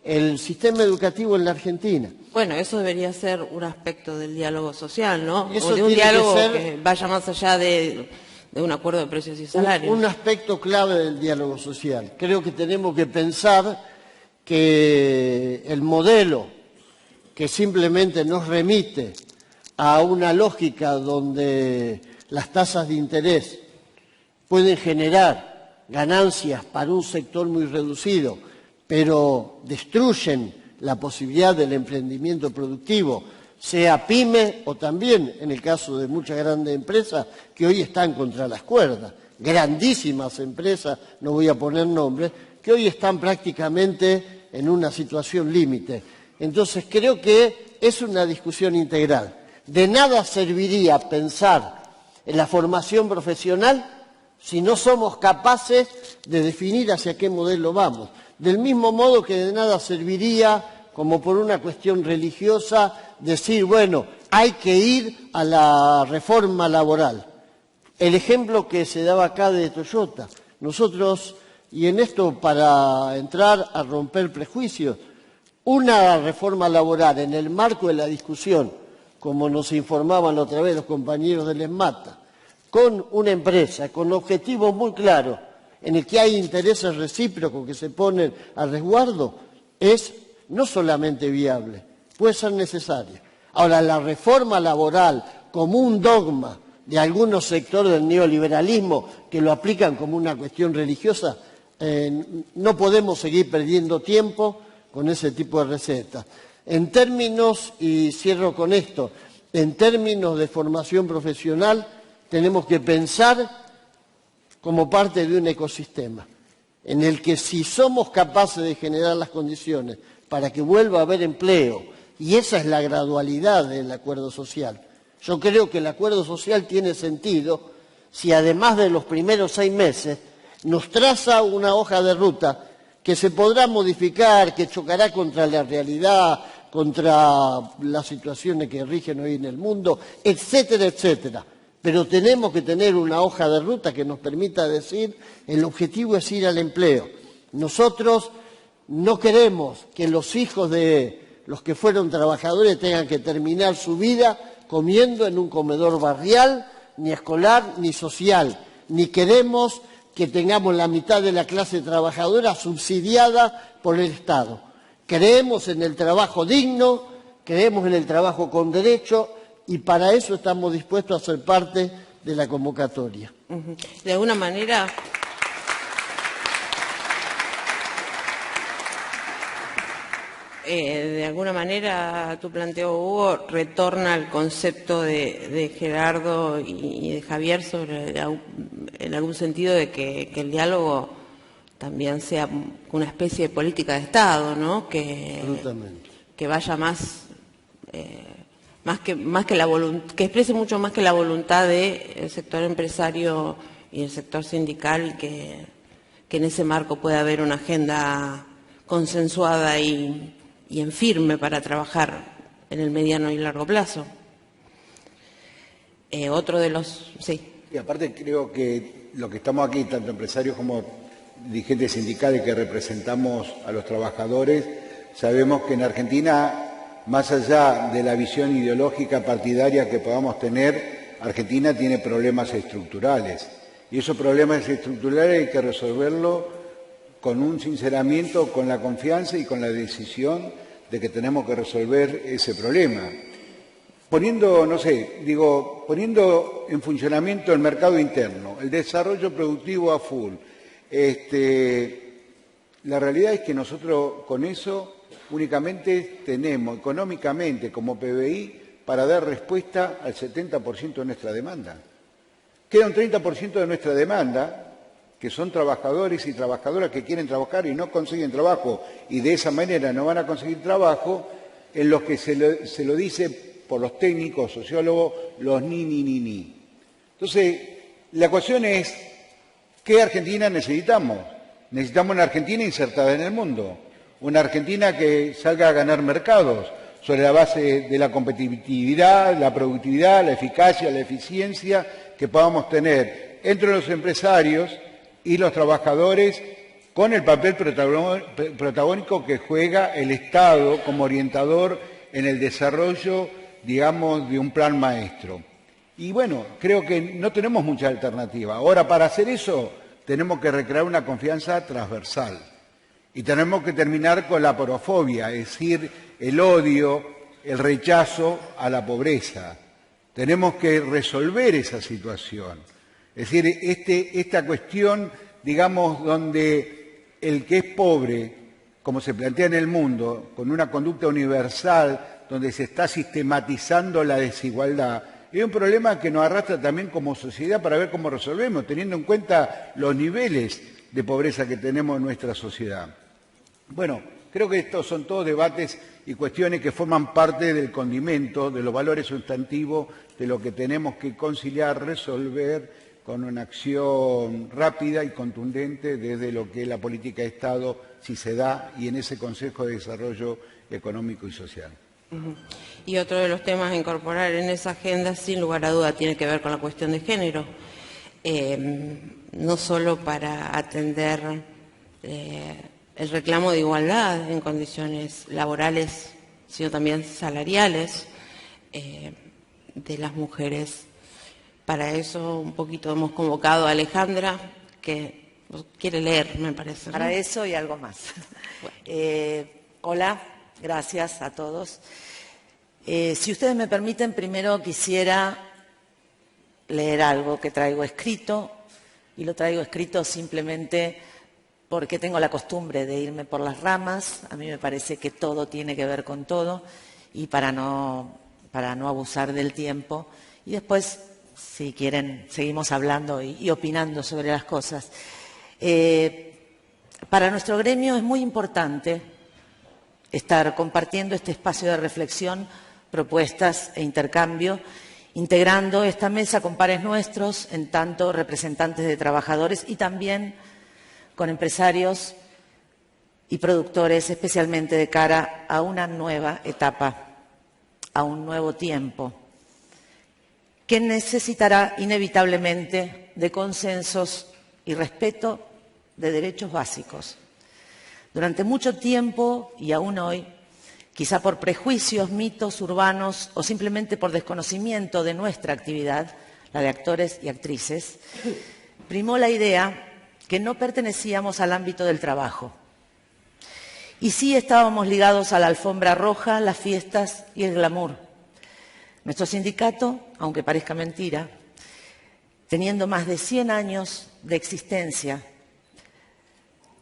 el sistema educativo en la Argentina. Bueno, eso debería ser un aspecto del diálogo social, ¿no? Eso o de un tiene diálogo que ser que vaya más allá de un acuerdo de precios y salarios. Un aspecto clave del diálogo social. Creo que tenemos que pensar que el modelo que simplemente nos remite a una lógica donde las tasas de interés pueden generar ganancias para un sector muy reducido, pero destruyen la posibilidad del emprendimiento productivo, sea pyme o también en el caso de muchas grandes empresas que hoy están contra las cuerdas, grandísimas empresas, no voy a poner nombres, que hoy están prácticamente en una situación límite. Entonces creo que es una discusión integral. De nada serviría pensar en la formación profesional si no somos capaces de definir hacia qué modelo vamos. Del mismo modo que de nada serviría, como por una cuestión religiosa, decir, bueno, hay que ir a la reforma laboral. El ejemplo que se daba acá de Toyota. Nosotros, y en esto para entrar a romper prejuicios, una reforma laboral en el marco de la discusión, como nos informaban la otra vez los compañeros del ESMATA, con una empresa, con objetivos muy claros, en el que hay intereses recíprocos que se ponen a resguardo, es no solamente viable, puede ser necesaria. Ahora, la reforma laboral como un dogma de algunos sectores del neoliberalismo que lo aplican como una cuestión religiosa, no podemos seguir perdiendo tiempo con ese tipo de recetas. En términos, y cierro con esto, en términos de formación profesional, tenemos que pensar como parte de un ecosistema, en el que si somos capaces de generar las condiciones para que vuelva a haber empleo, y esa es la gradualidad del acuerdo social. Yo creo que el acuerdo social tiene sentido si además de los primeros 6 meses nos traza una hoja de ruta que se podrá modificar, que chocará contra la realidad, contra las situaciones que rigen hoy en el mundo, etcétera, etcétera. Pero tenemos que tener una hoja de ruta que nos permita decir el objetivo es ir al empleo. Nosotros no queremos que los hijos de los que fueron trabajadores tengan que terminar su vida comiendo en un comedor barrial, ni escolar, ni social. Ni queremos que tengamos la mitad de la clase trabajadora subsidiada por el Estado. Creemos en el trabajo digno, creemos en el trabajo con derecho y para eso estamos dispuestos a ser parte de la convocatoria. De alguna manera, tu planteo, Hugo, retorna al concepto de Gerardo y de Javier sobre, en algún sentido, de que el diálogo también sea una especie de política de Estado, ¿no? Que vaya más que la voluntad, que exprese mucho más que la voluntad del sector empresario y el sector sindical, que en ese marco pueda haber una agenda consensuada y en firme para trabajar en el mediano y largo plazo. Otro de los... Sí. Y aparte creo que lo que estamos aquí, tanto empresarios como dirigentes sindicales que representamos a los trabajadores, sabemos que en Argentina, más allá de la visión ideológica partidaria que podamos tener, Argentina tiene problemas estructurales. Y esos problemas estructurales hay que resolverlos con un sinceramiento, con la confianza y con la decisión de que tenemos que resolver ese problema. Poniendo en funcionamiento el mercado interno, el desarrollo productivo a full. La realidad es que nosotros con eso únicamente tenemos económicamente como PBI para dar respuesta al 70% de nuestra demanda. Queda un 30% de nuestra demanda, que son trabajadores y trabajadoras que quieren trabajar y no consiguen trabajo y de esa manera no van a conseguir trabajo, en los que se lo dice por los técnicos, sociólogos, los ni. Entonces, la cuestión es, ¿qué Argentina necesitamos? Necesitamos una Argentina insertada en el mundo, una Argentina que salga a ganar mercados sobre la base de la competitividad, la productividad, la eficacia, la eficiencia que podamos tener entre los empresarios y los trabajadores, con el papel protagónico que juega el Estado como orientador en el desarrollo, digamos, de un plan maestro. Y bueno, creo que no tenemos mucha alternativa. Ahora, para hacer eso, tenemos que recrear una confianza transversal. Y tenemos que terminar con la porofobia, es decir, el odio, el rechazo a la pobreza. Tenemos que resolver esa situación. Es decir, esta cuestión, digamos, donde el que es pobre, como se plantea en el mundo, con una conducta universal, donde se está sistematizando la desigualdad, es un problema que nos arrastra también como sociedad para ver cómo resolvemos, teniendo en cuenta los niveles de pobreza que tenemos en nuestra sociedad. Bueno, creo que estos son todos debates y cuestiones que forman parte del condimento, de los valores sustantivos, de lo que tenemos que conciliar, resolver con una acción rápida y contundente desde lo que es la política de Estado, si se da, y en ese Consejo de Desarrollo Económico y Social. Y otro de los temas a incorporar en esa agenda, sin lugar a duda, tiene que ver con la cuestión de género. No solo para atender el reclamo de igualdad en condiciones laborales, sino también salariales de las mujeres. Para eso un poquito hemos convocado a Alejandra, que quiere leer, me parece, ¿no? Para eso y algo más. Bueno. Hola, gracias a todos. Si ustedes me permiten, primero quisiera leer algo que traigo escrito, y lo traigo escrito simplemente porque tengo la costumbre de irme por las ramas. A mí me parece que todo tiene que ver con todo, y para no abusar del tiempo, y después, si quieren, seguimos hablando y opinando sobre las cosas. Para nuestro gremio es muy importante estar compartiendo este espacio de reflexión, propuestas e intercambio, integrando esta mesa con pares nuestros, en tanto representantes de trabajadores y también con empresarios y productores, especialmente de cara a una nueva etapa, a un nuevo tiempo, que necesitará inevitablemente de consensos y respeto de derechos básicos. Durante mucho tiempo, y aún hoy, quizá por prejuicios, mitos urbanos o simplemente por desconocimiento de nuestra actividad, la de actores y actrices, primó la idea que no pertenecíamos al ámbito del trabajo Y sí estábamos ligados a la alfombra roja, las fiestas y el glamour. Nuestro sindicato, aunque parezca mentira, teniendo más de 100 años de existencia,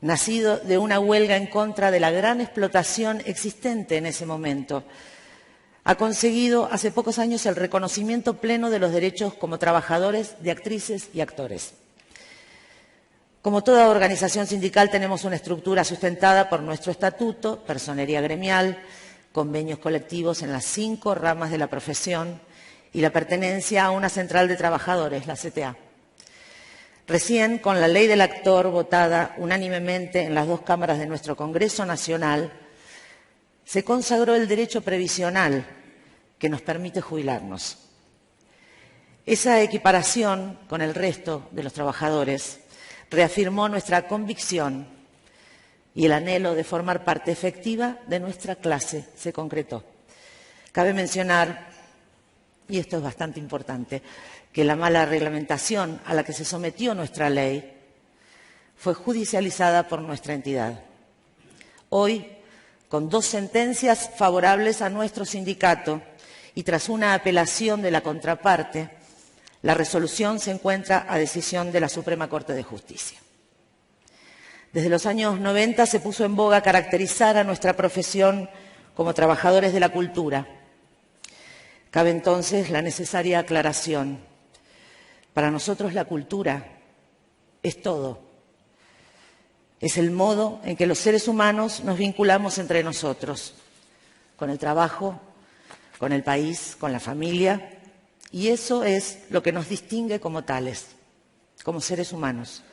nacido de una huelga en contra de la gran explotación existente en ese momento, ha conseguido hace pocos años el reconocimiento pleno de los derechos como trabajadores de actrices y actores. Como toda organización sindical tenemos una estructura sustentada por nuestro estatuto, personería gremial, convenios colectivos en las 5 ramas de la profesión y la pertenencia a una central de trabajadores, la CTA. Recién, con la ley del actor votada unánimemente en las 2 cámaras de nuestro Congreso Nacional, se consagró el derecho previsional que nos permite jubilarnos. Esa equiparación con el resto de los trabajadores reafirmó nuestra convicción y el anhelo de formar parte efectiva de nuestra clase se concretó. Cabe mencionar, y esto es bastante importante, que la mala reglamentación a la que se sometió nuestra ley fue judicializada por nuestra entidad. Hoy, con 2 sentencias favorables a nuestro sindicato y tras una apelación de la contraparte, la resolución se encuentra a decisión de la Suprema Corte de Justicia. Desde los años 90 se puso en boga caracterizar a nuestra profesión como trabajadores de la cultura. Cabe entonces la necesaria aclaración. Para nosotros la cultura es todo. Es el modo en que los seres humanos nos vinculamos entre nosotros, con el trabajo, con el país, con la familia. Y eso es lo que nos distingue como tales, como seres humanos.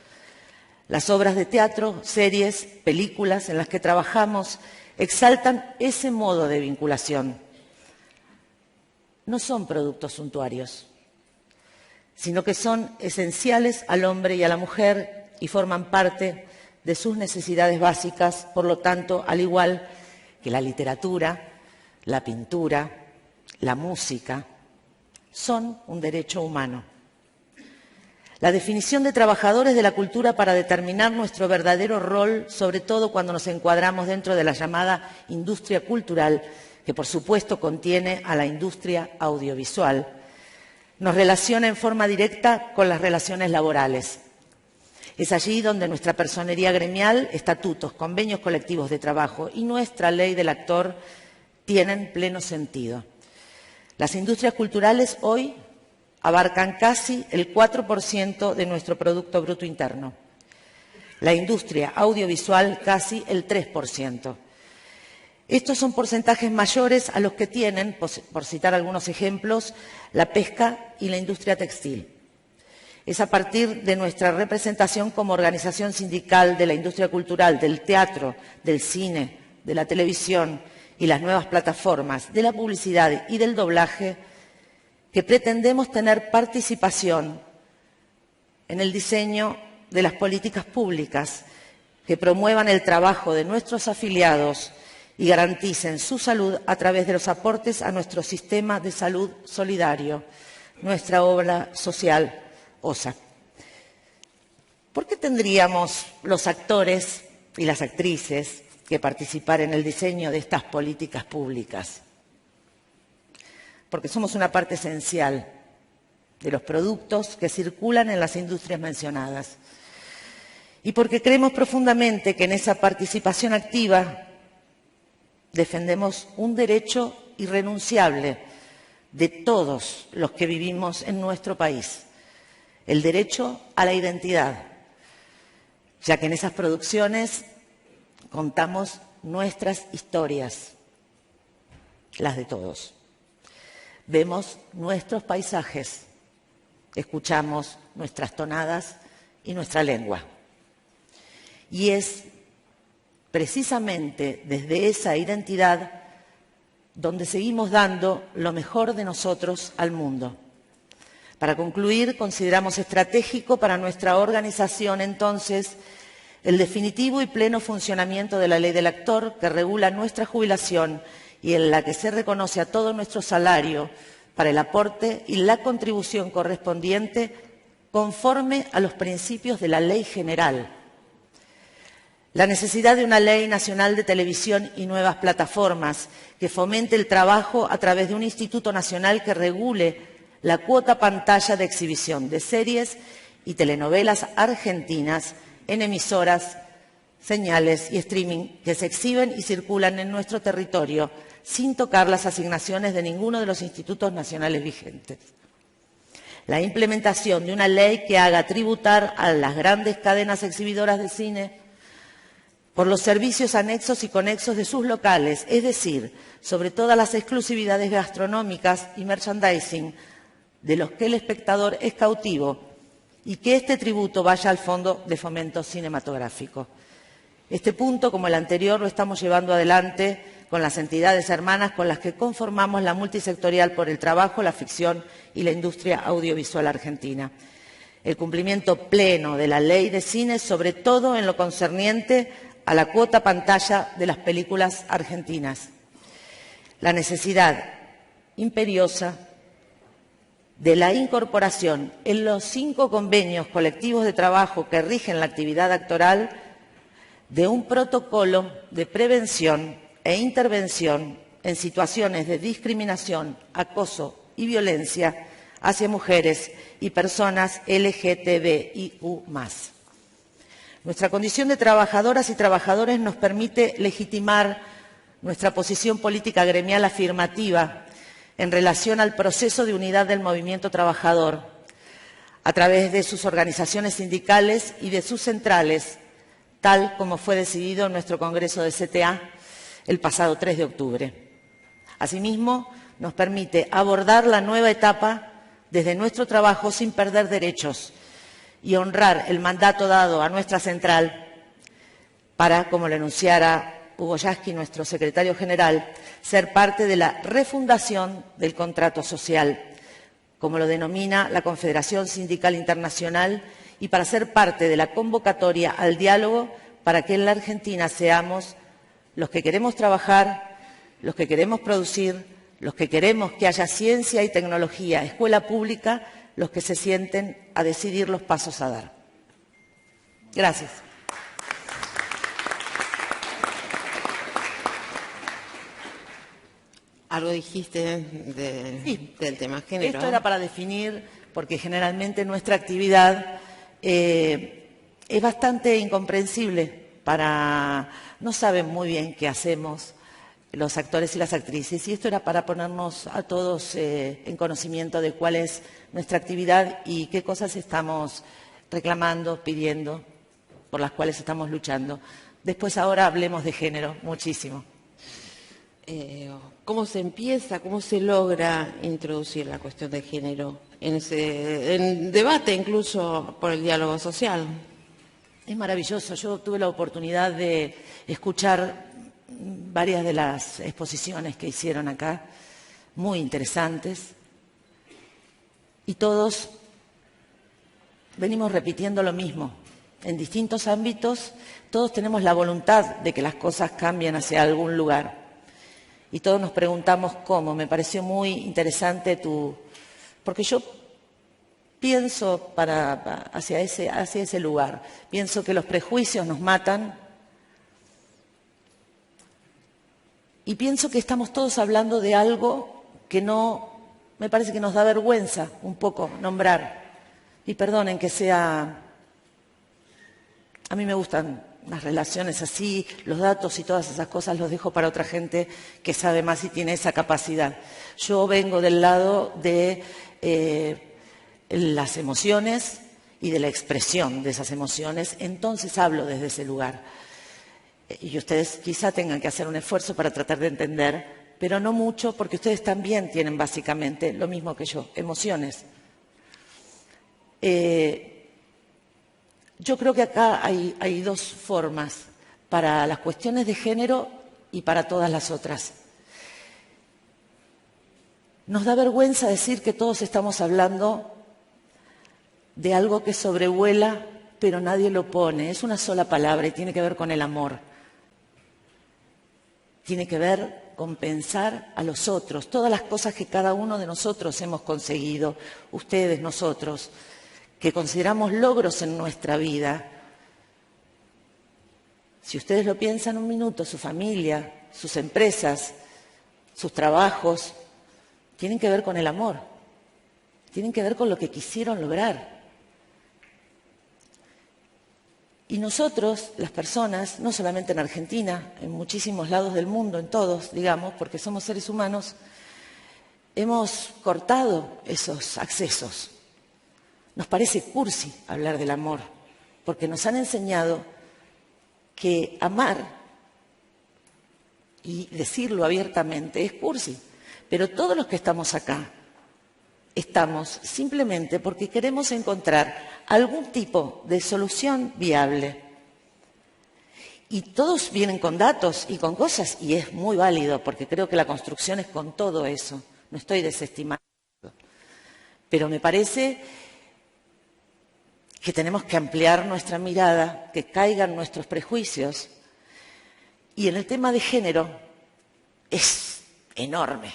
Las obras de teatro, series, películas en las que trabajamos exaltan ese modo de vinculación. No son productos suntuarios, sino que son esenciales al hombre y a la mujer y forman parte de sus necesidades básicas, por lo tanto, al igual que la literatura, la pintura, la música, son un derecho humano. La definición de trabajadores de la cultura para determinar nuestro verdadero rol, sobre todo cuando nos encuadramos dentro de la llamada industria cultural, que por supuesto contiene a la industria audiovisual, nos relaciona en forma directa con las relaciones laborales. Es allí donde nuestra personería gremial, estatutos, convenios colectivos de trabajo y nuestra ley del actor tienen pleno sentido. Las industrias culturales hoy abarcan casi el 4% de nuestro Producto Bruto Interno. La industria audiovisual casi el 3%. Estos son porcentajes mayores a los que tienen, por citar algunos ejemplos, la pesca y la industria textil. Es a partir de nuestra representación como organización sindical de la industria cultural, del teatro, del cine, de la televisión y las nuevas plataformas, de la publicidad y del doblaje, que pretendemos tener participación en el diseño de las políticas públicas que promuevan el trabajo de nuestros afiliados y garanticen su salud a través de los aportes a nuestro sistema de salud solidario, nuestra obra social OSA. ¿Por qué tendríamos los actores y las actrices que participar en el diseño de estas políticas públicas? Porque somos una parte esencial de los productos que circulan en las industrias mencionadas. Y porque creemos profundamente que en esa participación activa defendemos un derecho irrenunciable de todos los que vivimos en nuestro país, el derecho a la identidad, ya que en esas producciones contamos nuestras historias, las de todos. Vemos nuestros paisajes, escuchamos nuestras tonadas y nuestra lengua. Y es precisamente desde esa identidad donde seguimos dando lo mejor de nosotros al mundo. Para concluir, consideramos estratégico para nuestra organización, entonces, el definitivo y pleno funcionamiento de la ley del actor que regula nuestra jubilación y en la que se reconoce a todo nuestro salario para el aporte y la contribución correspondiente conforme a los principios de la ley general. La necesidad de una ley nacional de televisión y nuevas plataformas que fomente el trabajo a través de un instituto nacional que regule la cuota pantalla de exhibición de series y telenovelas argentinas en emisoras, señales y streaming que se exhiben y circulan en nuestro territorio sin tocar las asignaciones de ninguno de los institutos nacionales vigentes. La implementación de una ley que haga tributar a las grandes cadenas exhibidoras de cine por los servicios anexos y conexos de sus locales, es decir, sobre todas las exclusividades gastronómicas y merchandising de los que el espectador es cautivo, y que este tributo vaya al Fondo de Fomento Cinematográfico. Este punto, como el anterior, lo estamos llevando adelante con las entidades hermanas con las que conformamos la multisectorial por el trabajo, la ficción y la industria audiovisual argentina. El cumplimiento pleno de la ley de cine, sobre todo en lo concerniente a la cuota pantalla de las películas argentinas. La necesidad imperiosa de la incorporación en los 5 convenios colectivos de trabajo que rigen la actividad actoral de un protocolo de prevención e intervención en situaciones de discriminación, acoso y violencia hacia mujeres y personas LGTBIQ+. Nuestra condición de trabajadoras y trabajadores nos permite legitimar nuestra posición política gremial afirmativa en relación al proceso de unidad del movimiento trabajador a través de sus organizaciones sindicales y de sus centrales, tal como fue decidido en nuestro Congreso de CTA el pasado 3 de octubre. Asimismo, nos permite abordar la nueva etapa desde nuestro trabajo sin perder derechos y honrar el mandato dado a nuestra central para, como lo enunciara Hugo Yasky, nuestro secretario general, ser parte de la refundación del contrato social, como lo denomina la Confederación Sindical Internacional, y para ser parte de la convocatoria al diálogo para que en la Argentina seamos los que queremos trabajar, los que queremos producir, los que queremos que haya ciencia y tecnología, escuela pública, los que se sienten a decidir los pasos a dar. Gracias. Algo dijiste del tema género. Esto era para definir, porque generalmente nuestra actividad es bastante incomprensible no saben muy bien qué hacemos los actores y las actrices, y esto era para ponernos a todos en conocimiento de cuál es nuestra actividad y qué cosas estamos reclamando, pidiendo, por las cuales estamos luchando. Después ahora hablemos de género, muchísimo. ¿Cómo se empieza, cómo se logra introducir la cuestión de género en debate incluso por el diálogo social? Es maravilloso. Yo tuve la oportunidad de escuchar varias de las exposiciones que hicieron acá, muy interesantes, y todos venimos repitiendo lo mismo. En distintos ámbitos todos tenemos la voluntad de que las cosas cambien hacia algún lugar. Y todos nos preguntamos cómo. Me pareció muy interesante porque yo pienso hacia ese lugar. Pienso que los prejuicios nos matan y pienso que estamos todos hablando de algo que me parece que nos da vergüenza un poco nombrar. Y perdonen que sea... A mí me gustan las relaciones así, los datos y todas esas cosas los dejo para otra gente que sabe más y tiene esa capacidad. Yo vengo del lado de las emociones y de la expresión de esas emociones, entonces hablo desde ese lugar. Y ustedes quizá tengan que hacer un esfuerzo para tratar de entender, pero no mucho, porque ustedes también tienen básicamente lo mismo que yo, emociones. Yo creo que acá hay dos formas para las cuestiones de género y para todas las otras. Nos da vergüenza decir que todos estamos hablando de algo que sobrevuela, pero nadie lo pone. Es una sola palabra y tiene que ver con el amor. Tiene que ver con pensar a los otros, todas las cosas que cada uno de nosotros hemos conseguido, ustedes, nosotros, que consideramos logros en nuestra vida, si ustedes lo piensan un minuto, su familia, sus empresas, sus trabajos, tienen que ver con el amor, tienen que ver con lo que quisieron lograr. Y nosotros, las personas, no solamente en Argentina, en muchísimos lados del mundo, en todos, digamos, porque somos seres humanos, hemos cortado esos accesos. Nos parece cursi hablar del amor, porque nos han enseñado que amar, y decirlo abiertamente, es cursi. Pero todos los que estamos acá, estamos simplemente porque queremos encontrar algún tipo de solución viable. Y todos vienen con datos y con cosas, y es muy válido, porque creo que la construcción es con todo eso. No estoy desestimando. Pero me parece que tenemos que ampliar nuestra mirada, que caigan nuestros prejuicios. Y en el tema de género es enorme.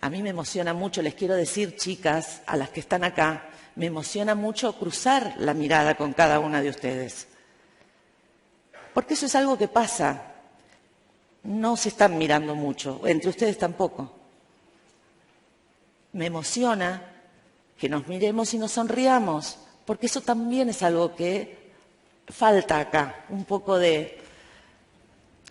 A mí me emociona mucho, les quiero decir, chicas, a las que están acá, me emociona mucho cruzar la mirada con cada una de ustedes. Porque eso es algo que pasa. No se están mirando mucho, entre ustedes tampoco. Me emociona que nos miremos y nos sonriamos, porque eso también es algo que falta acá, un poco de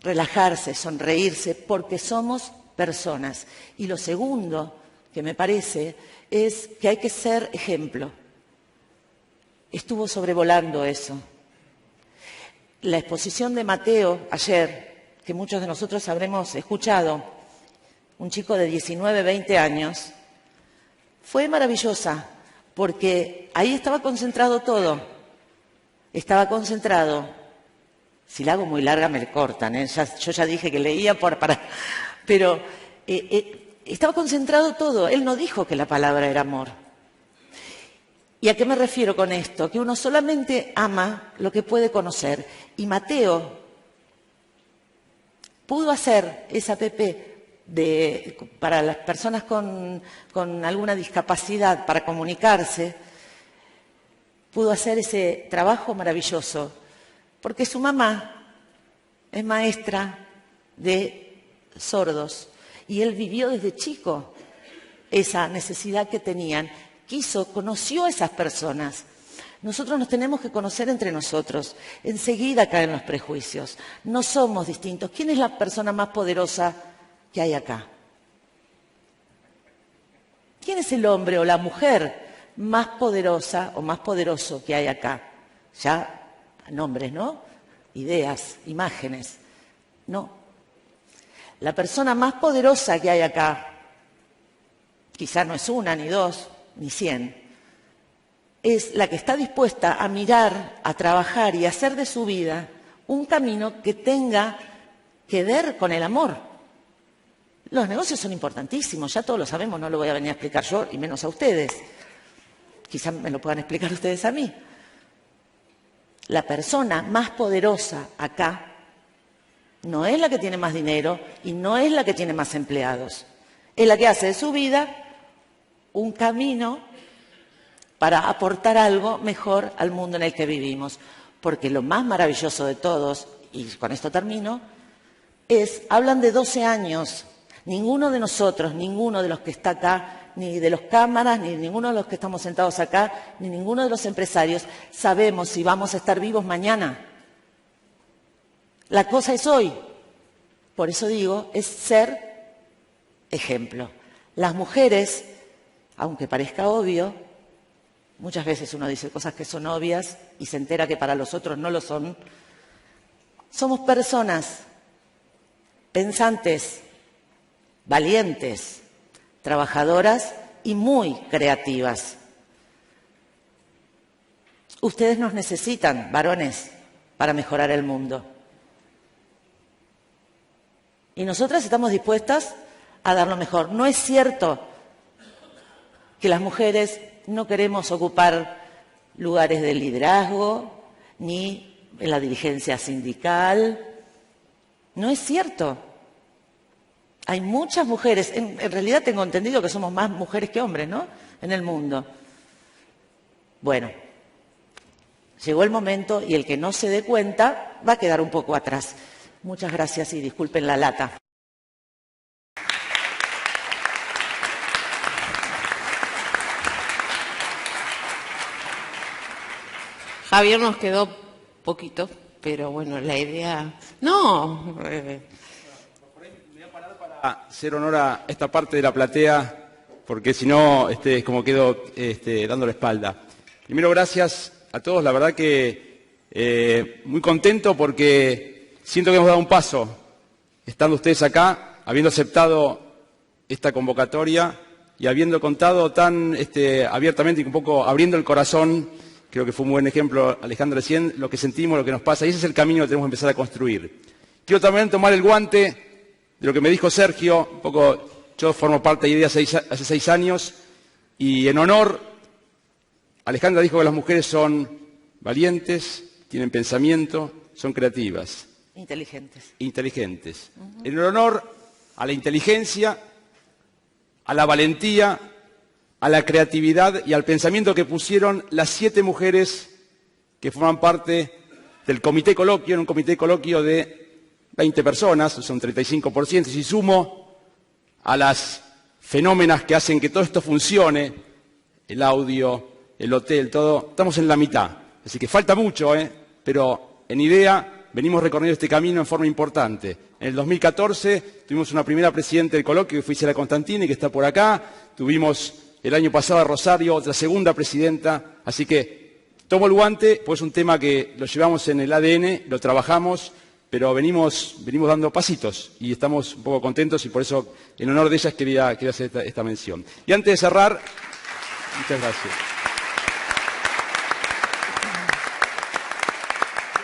relajarse, sonreírse, porque somos personas. Y lo segundo que me parece es que hay que ser ejemplo. Estuvo sobrevolando eso. La exposición de Mateo ayer, que muchos de nosotros habremos escuchado, un chico de 19, 20 años, fue maravillosa, porque ahí estaba concentrado todo. Estaba concentrado. Si la hago muy larga me cortan, ¿eh? Yo ya dije que leía pero estaba concentrado todo. Él no dijo que la palabra era amor. ¿Y a qué me refiero con esto? Que uno solamente ama lo que puede conocer. Y Mateo pudo hacer esa app para las personas con alguna discapacidad para comunicarse, pudo hacer ese trabajo maravilloso, porque su mamá es maestra de sordos y él vivió desde chico esa necesidad que tenían, conoció a esas personas. Nosotros nos tenemos que conocer entre nosotros, enseguida caen los prejuicios, no somos distintos. ¿Quién es la persona más poderosa que hay acá? ¿Quién es el hombre o la mujer más poderosa o más poderoso que hay acá? Ya nombres, ¿no? Ideas, imágenes. No. La persona más poderosa que hay acá, quizá no es una, ni dos, ni 100, es la que está dispuesta a mirar, a trabajar y a hacer de su vida un camino que tenga que ver con el amor. Los negocios son importantísimos, ya todos lo sabemos, no lo voy a venir a explicar yo, y menos a ustedes. Quizá me lo puedan explicar ustedes a mí. La persona más poderosa acá no es la que tiene más dinero y no es la que tiene más empleados. Es la que hace de su vida un camino para aportar algo mejor al mundo en el que vivimos. Porque lo más maravilloso de todos, y con esto termino, hablan de 12 años. Ninguno de nosotros, ninguno de los que está acá, ni de los cámaras, ni ninguno de los que estamos sentados acá, ni ninguno de los empresarios, sabemos si vamos a estar vivos mañana. La cosa es hoy. Por eso digo, es ser ejemplo. Las mujeres, aunque parezca obvio, muchas veces uno dice cosas que son obvias y se entera que para los otros no lo son. Somos personas pensantes, valientes, trabajadoras y muy creativas. Ustedes nos necesitan, varones, para mejorar el mundo. Y nosotras estamos dispuestas a dar lo mejor. No es cierto que las mujeres no queremos ocupar lugares de liderazgo, ni en la dirigencia sindical. No es cierto. Hay muchas mujeres, en realidad tengo entendido que somos más mujeres que hombres, ¿no?, en el mundo. Bueno, Llegó el momento y el que no se dé cuenta va a quedar un poco atrás. Muchas gracias y disculpen la lata. Javier, nos quedó poquito, pero bueno, la idea... No. Me voy a parar para hacer honor a esta parte de la platea, porque si no, es como quedo dando la espalda. Primero, gracias a todos. La verdad que muy contento porque siento que hemos dado un paso, estando ustedes acá, habiendo aceptado esta convocatoria y habiendo contado tan abiertamente y un poco abriendo el corazón. Creo que fue un buen ejemplo, Alejandra, recién, lo que sentimos, lo que nos pasa, y ese es el camino que tenemos que empezar a construir. Quiero también tomar el guante de lo que me dijo Sergio, un poco, yo formo parte de IDEA hace 6 años, y en honor, Alejandra dijo que las mujeres son valientes, tienen pensamiento, son creativas. Inteligentes. En honor a la inteligencia, a la valentía, a la creatividad y al pensamiento que pusieron las 7 mujeres que forman parte del comité coloquio, en un comité coloquio de 20 personas, son 35%, y si sumo a las fenómenas que hacen que todo esto funcione, el audio, el hotel, todo, estamos en la mitad. Así que falta mucho, pero en IDEA venimos recorriendo este camino en forma importante. En el 2014 tuvimos una primera presidenta del coloquio, que fue Isela Constantini, que está por acá. Tuvimos el año pasado a Rosario, otra segunda presidenta. Así que tomo el guante, pues es un tema que lo llevamos en el ADN, lo trabajamos, pero venimos dando pasitos y estamos un poco contentos y por eso, en honor de ellas, quería hacer esta mención. Y antes de cerrar, muchas gracias.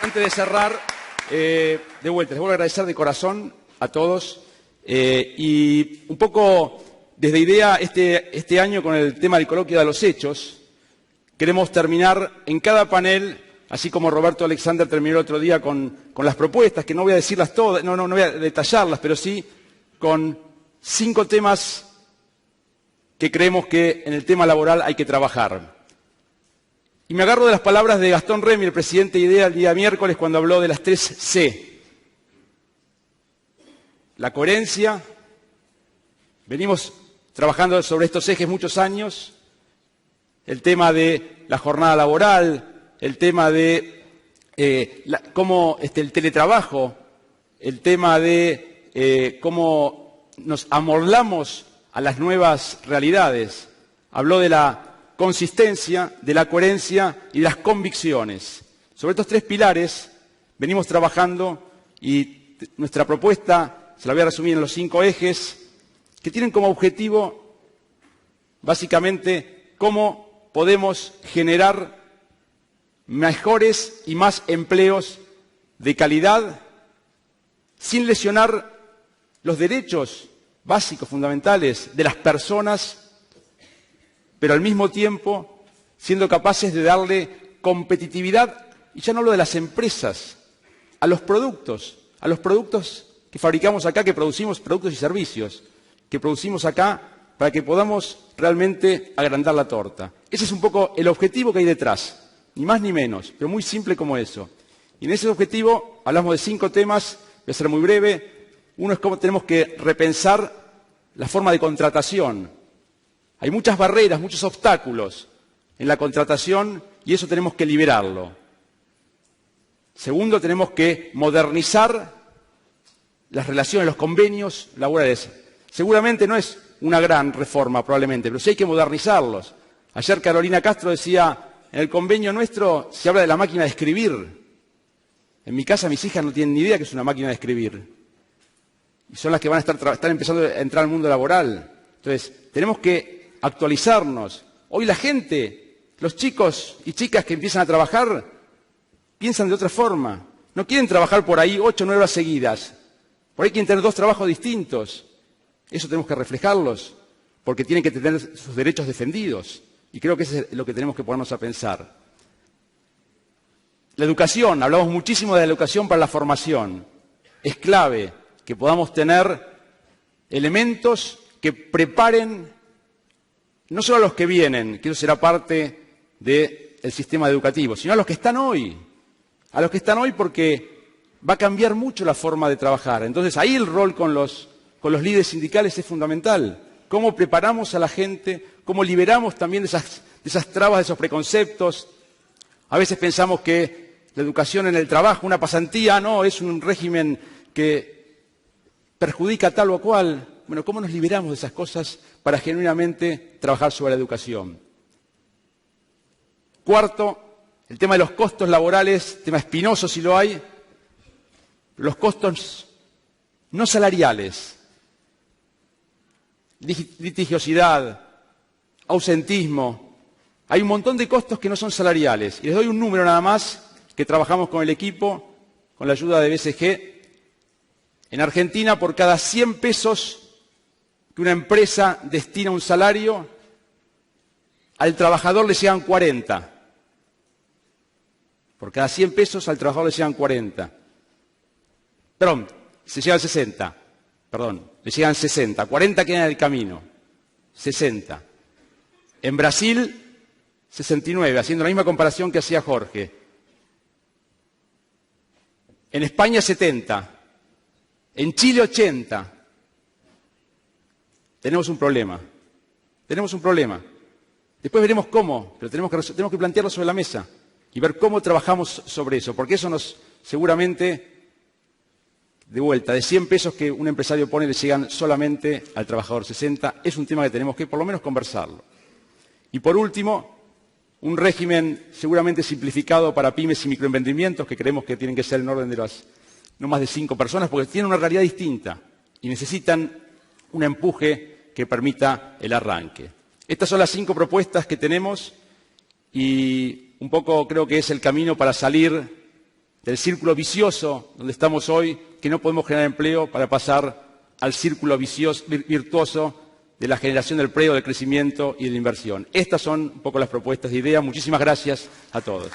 Antes de cerrar, de vuelta, les vuelvo a agradecer de corazón a todos y un poco desde IDEA este año con el tema del coloquio de los hechos, queremos terminar en cada panel, así como Roberto Alexander terminó el otro día con las propuestas, que no voy a decirlas todas, no voy a detallarlas, pero sí con 5 temas que creemos que en el tema laboral hay que trabajar. Y me agarro de las palabras de Gastón Remy, el presidente de IDEA, el día miércoles, cuando habló de las 3 C. La coherencia. Venimos trabajando sobre estos ejes muchos años. El tema de la jornada laboral, el tema de cómo el teletrabajo, el tema de cómo nos amoldamos a las nuevas realidades. Habló de la consistencia, de la coherencia y de las convicciones. Sobre estos 3 pilares venimos trabajando y nuestra propuesta se la voy a resumir en los 5 ejes que tienen como objetivo básicamente cómo podemos generar mejores y más empleos de calidad sin lesionar los derechos básicos, fundamentales de las personas, pero al mismo tiempo siendo capaces de darle competitividad, y ya no hablo de las empresas, a los productos que fabricamos acá, que producimos productos y servicios, que producimos acá para que podamos realmente agrandar la torta. Ese es un poco el objetivo que hay detrás, ni más ni menos, pero muy simple como eso. Y en ese objetivo hablamos de 5 temas, voy a ser muy breve. Uno es cómo tenemos que repensar la forma de contratación. Hay muchas barreras, muchos obstáculos en la contratación y eso tenemos que liberarlo. Segundo, tenemos que modernizar las relaciones, los convenios laborales. Seguramente no es una gran reforma probablemente, pero sí hay que modernizarlos. Ayer Carolina Castro decía, en el convenio nuestro se habla de la máquina de escribir. En mi casa mis hijas no tienen ni idea que es una máquina de escribir. Y son las que van a estar empezando a entrar al mundo laboral. Entonces, tenemos que actualizarnos. Hoy la gente, los chicos y chicas que empiezan a trabajar, piensan de otra forma. No quieren trabajar por ahí 8 o 9 horas seguidas. Por ahí quieren tener 2 trabajos distintos. Eso tenemos que reflejarlos, porque tienen que tener sus derechos defendidos. Y creo que eso es lo que tenemos que ponernos a pensar. La educación, hablamos muchísimo de la educación para la formación. Es clave que podamos tener elementos que preparen no solo a los que vienen, que eso será parte del el sistema educativo, sino a los que están hoy. A los que están hoy porque va a cambiar mucho la forma de trabajar. Entonces ahí el rol con los líderes sindicales es fundamental. Cómo preparamos a la gente, cómo liberamos también de esas trabas, de esos preconceptos. A veces pensamos que la educación en el trabajo, una pasantía, no, es un régimen que perjudica tal o cual. Bueno, ¿cómo nos liberamos de esas cosas para genuinamente trabajar sobre la educación? Cuarto, el tema de los costos laborales, tema espinoso si lo hay, los costos no salariales, litigiosidad, ausentismo. Hay un montón de costos que no son salariales. Y les doy un número nada más que trabajamos con el equipo, con la ayuda de BCG. En Argentina, por cada 100 pesos que una empresa destina a un salario, al trabajador le llegan 40. Por cada 100 pesos al trabajador le llegan 40. Perdón, se llegan 60. Perdón, le llegan 60. 40 quedan en el camino. 60. En Brasil, 69, haciendo la misma comparación que hacía Jorge. En España, 70. En Chile, 80. Tenemos un problema. Tenemos un problema. Después veremos cómo, pero tenemos que plantearlo sobre la mesa y ver cómo trabajamos sobre eso, porque eso nos seguramente, de vuelta, de 100 pesos que un empresario pone le llegan solamente al trabajador 60. Es un tema que tenemos que por lo menos conversarlo. Y por último, un régimen seguramente simplificado para pymes y microemprendimientos, que creemos que tienen que ser en orden de las no más de 5 personas, porque tienen una realidad distinta y necesitan un empuje que permita el arranque. Estas son las 5 propuestas que tenemos y un poco creo que es el camino para salir del círculo vicioso donde estamos hoy, que no podemos generar empleo, para pasar al círculo virtuoso de la generación del empleo, del crecimiento y de la inversión. Estas son un poco las propuestas de ideas. Muchísimas gracias a todos.